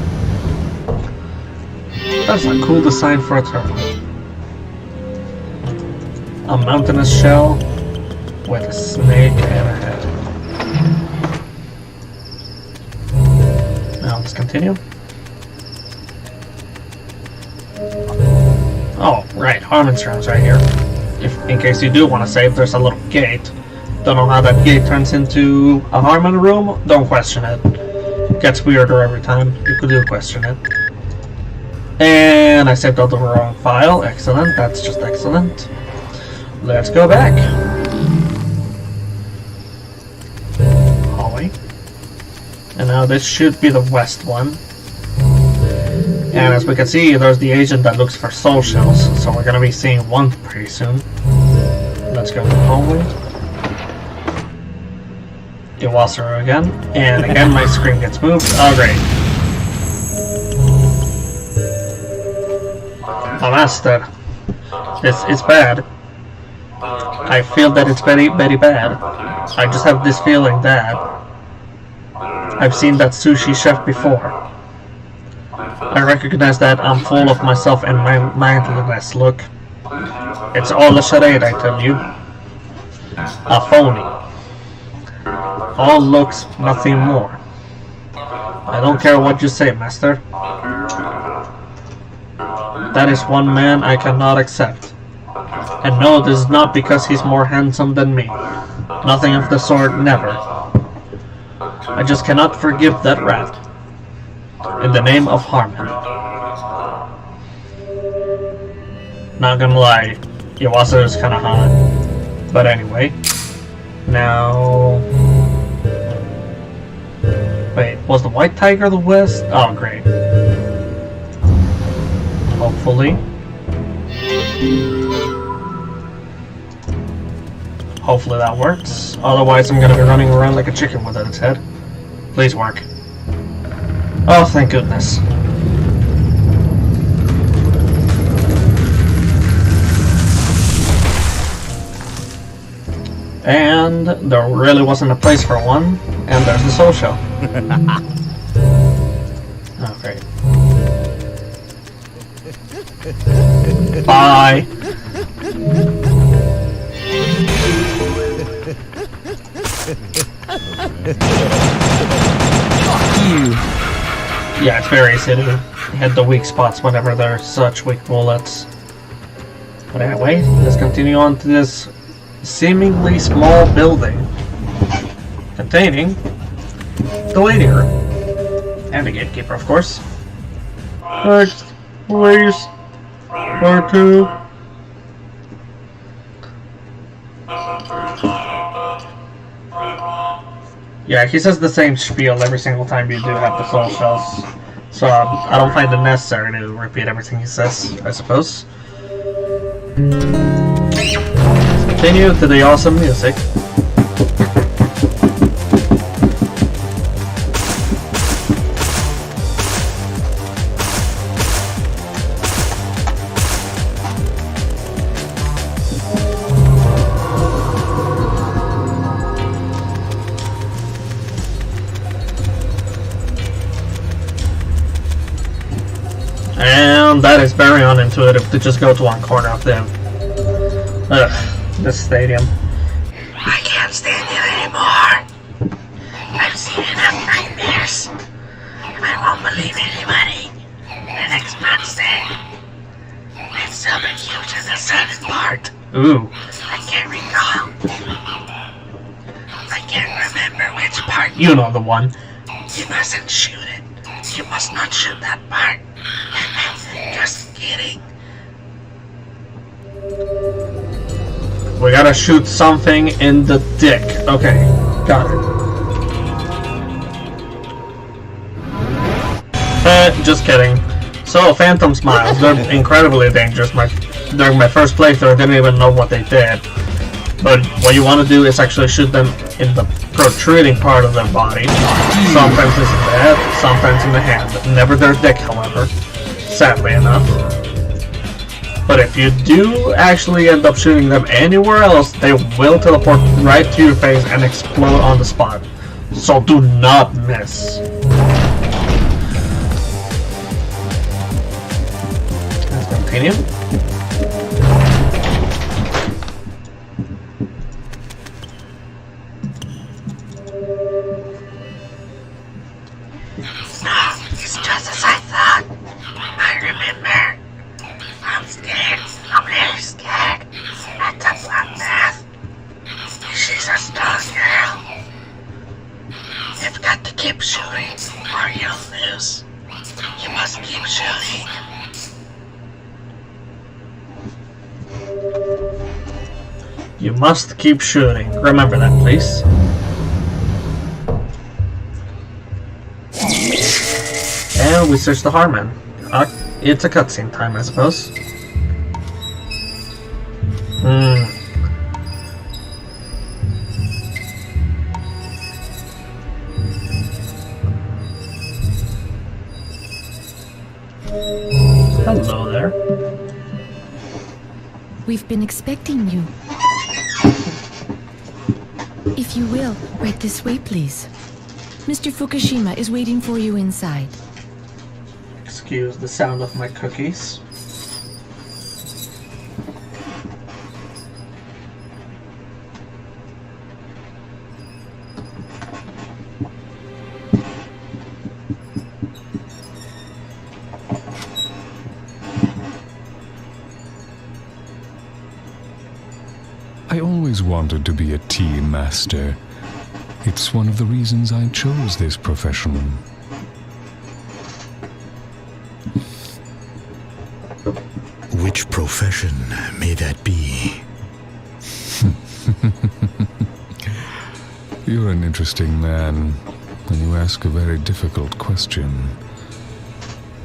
S1: That's a cool design for a turtle. A mountainous shell with a snake and a head. Now let's continue. Oh, right, Harmon's room's right here. In case you do want to save, there's a little gate. Don't know how that gate turns into a Harmon room, don't question it. Gets weirder every time, you could do question it. And I saved out the wrong file, excellent, that's just excellent. Let's go back. Hallway. And now this should be the west one. And as we can see, there's the agent that looks for soul shells, so we're gonna be seeing one pretty soon. Let's go to the hallway. Iwasaru again, and again my screen gets moved. Oh great. Oh, master. It's bad. I feel that it's very, very bad. I just have this feeling that I've seen that sushi chef before. I recognize that I'm full of myself and my mindlessness. Look. It's all a charade, I tell you. A phony. All looks, nothing more. I don't care what you say, master. That is one man I cannot accept. And no, this is not because he's more handsome than me. Nothing of the sort, never. I just cannot forgive that rat. In the name of Harmon. Not gonna lie, Iwasa is kinda hot. But anyway. Now... Wait, was the White Tiger the west? Oh, great. Hopefully. Hopefully that works. Otherwise I'm gonna be running around like a chicken without its head. Please work. Oh, thank goodness. And there really wasn't a place for one, and there's the soul shell. Oh, great. Bye! Fuck you! Yeah, it's very easy to hit the weak spots whenever there's such weak bullets. But anyway, let's continue on to this seemingly small building containing the waiting room and the gatekeeper, of course. Next, please. Part 2. Yeah, he says the same spiel every single time you do have the soul shells. So I don't find it necessary to repeat everything he says, I suppose. Let's continue to the awesome music. And that is very unintuitive to just go to one corner of them. This stadium.
S8: I can't stand it anymore. I've seen enough nightmares. I won't believe anybody. The next monster. It's super huge in the southern part.
S1: Ooh.
S8: I can't recall. I can't remember which part.
S1: You know the one.
S8: You mustn't shoot it. You must not shoot that part. Just kidding.
S1: We gotta shoot something in the dick. Okay, got it. Just kidding. So, Phantom Smiles, they're incredibly dangerous. During my first playthrough, I didn't even know what they did. But what you want to do is actually shoot them in the protruding part of their body. Sometimes it's in the head, sometimes in the hand. Never their dick, however. Sadly enough. But if you do actually end up shooting them anywhere else, they will teleport right to your face and explode on the spot. So do not miss. Let's continue.
S8: It's just as I thought. I remember. I'm scared. I'm really scared. At the bloodbath. She's a strong girl. You've got to keep shooting or you'll lose. You must keep shooting.
S1: You must keep shooting. Remember that, please. And we search the Harmon. It's a cutscene time, I suppose. Hello there.
S9: We've been expecting you. If you will, right this way, please. Mr. Fukushima is waiting for you inside.
S1: Excuse the sound of my cookies.
S3: I always wanted to be a tea master. It's one of the reasons I chose this profession.
S11: Which profession may that be?
S3: You're an interesting man, and you ask a very difficult question.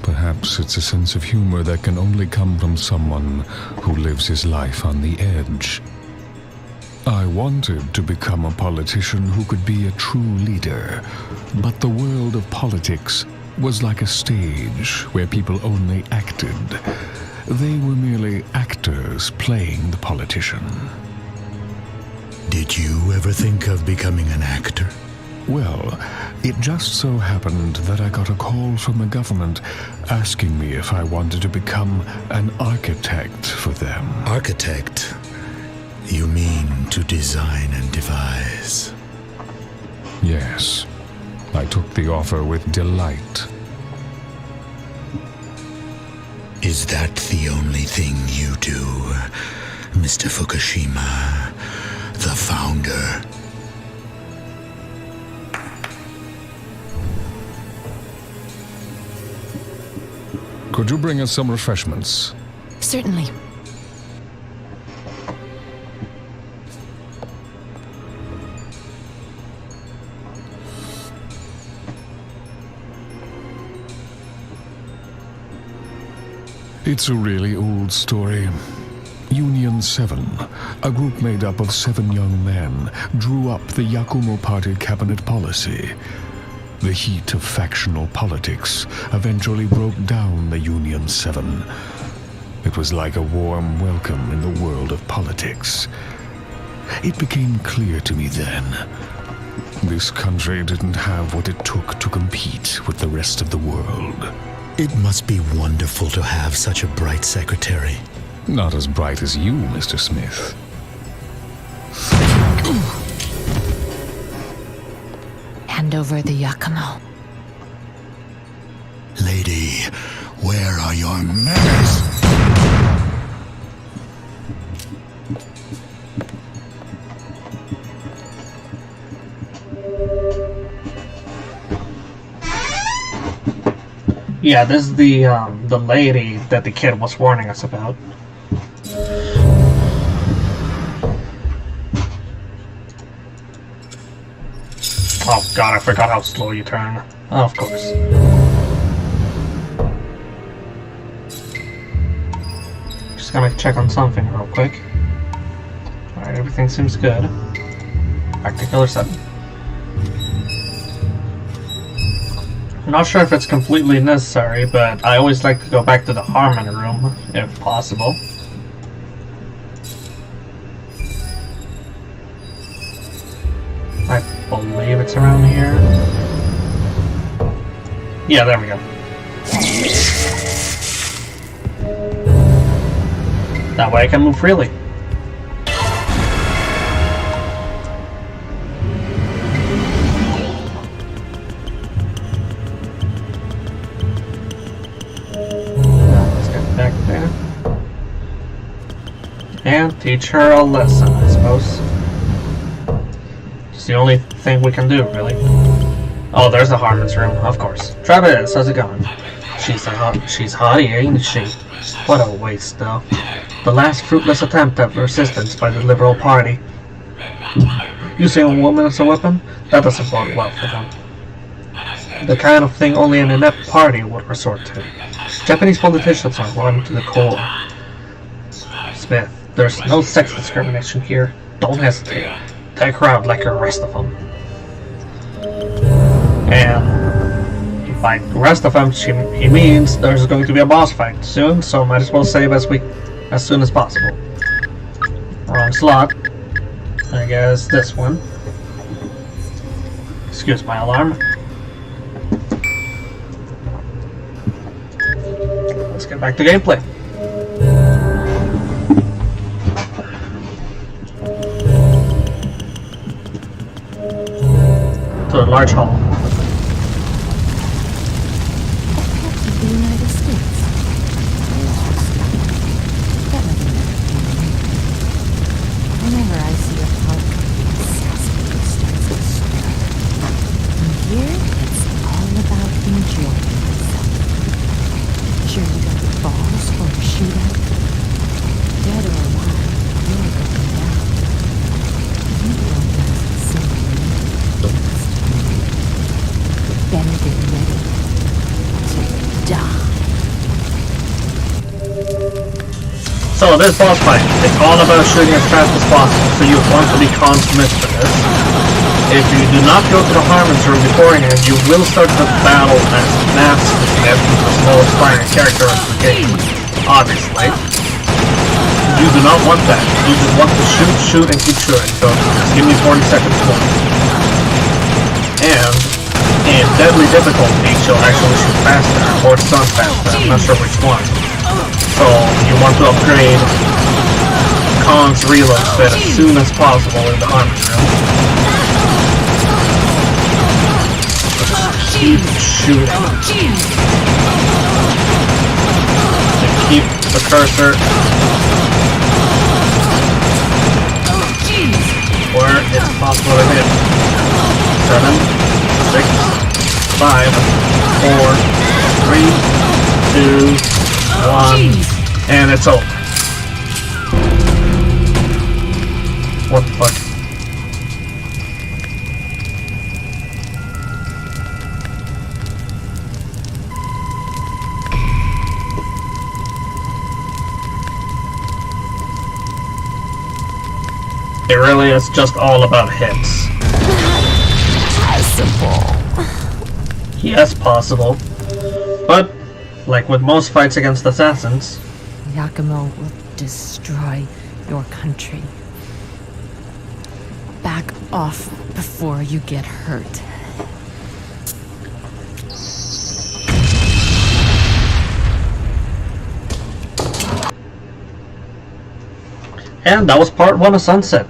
S3: Perhaps it's a sense of humor that can only come from someone who lives his life on the edge. I wanted to become a politician who could be a true leader, but the world of politics was like a stage where people only acted. They were merely actors playing the politician.
S11: Did you ever think of becoming an actor?
S3: Well, it just so happened that I got a call from the government asking me if I wanted to become an architect for them.
S11: Architect? You mean to design and devise?
S3: Yes. I took the offer with delight.
S11: Is that the only thing you do, Mr. Fukushima, the founder?
S3: Could you bring us some refreshments?
S9: Certainly.
S3: It's a really old story. Union 7, a group made up of 7 young men, drew up the Yakumo Party cabinet policy. The heat of factional politics eventually broke down the Union 7. It was like a warm welcome in the world of politics. It became clear to me then, this country didn't have what it took to compete with the rest of the world.
S11: It must be wonderful to have such a bright secretary.
S3: Not as bright as you, Mr. Smith.
S9: Hand over the Yakumo.
S11: Lady, where are your manners?
S1: Yeah, this is the lady that the kid was warning us about. Oh god, I forgot how slow you turn. Oh, of course. Just gonna check on something real quick. Alright, everything seems good. Back to Killer7. I'm not sure if it's completely necessary, but I always like to go back to the Harmon room, if possible. I believe it's around here. Yeah, there we go. That way I can move freely. Let's get back there. And teach her a lesson, I suppose. It's the only thing we can do, really. Oh, there's the Harmon's room, of course. Travis, how's it going? She's haughty, ain't she? What a waste, though. The last fruitless attempt at resistance by the Liberal Party. Using a woman as a weapon? That doesn't bode well for them. The kind of thing only an inept party would resort to. Japanese politicians are rotten to the core. Smith, there's no sex discrimination here. Don't hesitate. Take her out like the rest of them. And by the rest of them, he means there's going to be a boss fight soon, so might as well save as soon as possible. Wrong slot. I guess this one. Excuse my alarm. Let's get back to gameplay. To a large hall.
S9: The United States. That doesn't matter to me. Whenever I see a punk, the assassin starts to stir. And here, it's all about enjoying yourself. Sure you got the balls for a shootout? Dead or alive, you're going down. You won't last a single minute. Better get ready to die.
S1: So this boss fight, it's all about shooting as fast as possible, so you want to be consummate for this. If you do not go to the Harmon's room beforehand, you will start the battle as Mass Smith, the most inspiring character of the game, obviously. You do not want that. You just want to shoot, and keep shooting, so just give me 40 seconds more. And in deadly difficulty, she'll actually shoot faster, or stun faster, I'm not sure which one. So you want to upgrade Khan's reload speed as soon as possible in the Harmon's room. Keep shooting. And keep the cursor where it's possible to hit. 7, 6, 5, 4, 3, 2, 1, and it's over. What the fuck? It really is just all about hits.
S9: Possible.
S1: Yes, possible. But, like with most fights against assassins,
S9: Yakumo will destroy your country. Back off before you get hurt.
S1: and that was part 1 of Sunset.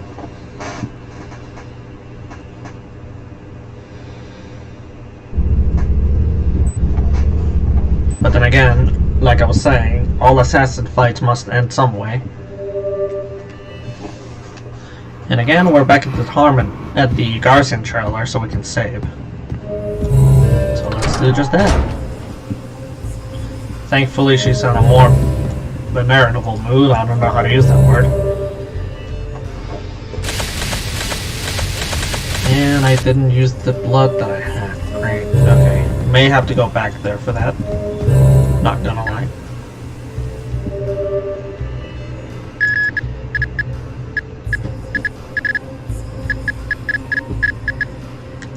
S1: But then again, like I was saying, all assassin fights must end some way. And again, we're back at the at the Garcian trailer, so we can save. So let's do just that. Thankfully, she's in a more venerable mood. I don't know how to use that word. And I didn't use the blood that I had. Great. Okay. May have to go back there for that. Not gonna lie.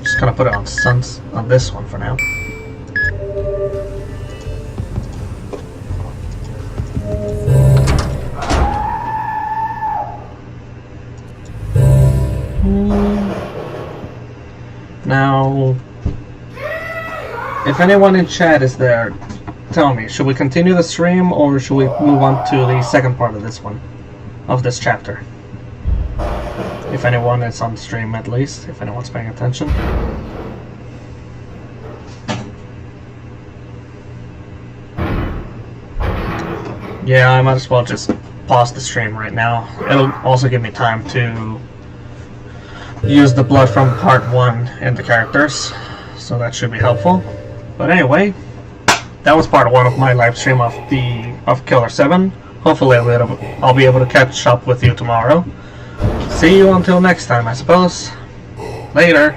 S1: Just gonna put it on this one for now. Now, if anyone in chat is there, tell me, should we continue the stream or should we move on to the second part of this one, of this chapter? If anyone is on stream, at least, if anyone's paying attention. Yeah, I might as well just pause the stream right now. It'll also give me time to use the blood from part 1 in the characters, so that should be helpful. But anyway, that was part 1 of my live stream of Killer7. Hopefully I'll be able to catch up with you tomorrow. See you until next time, I suppose. Later.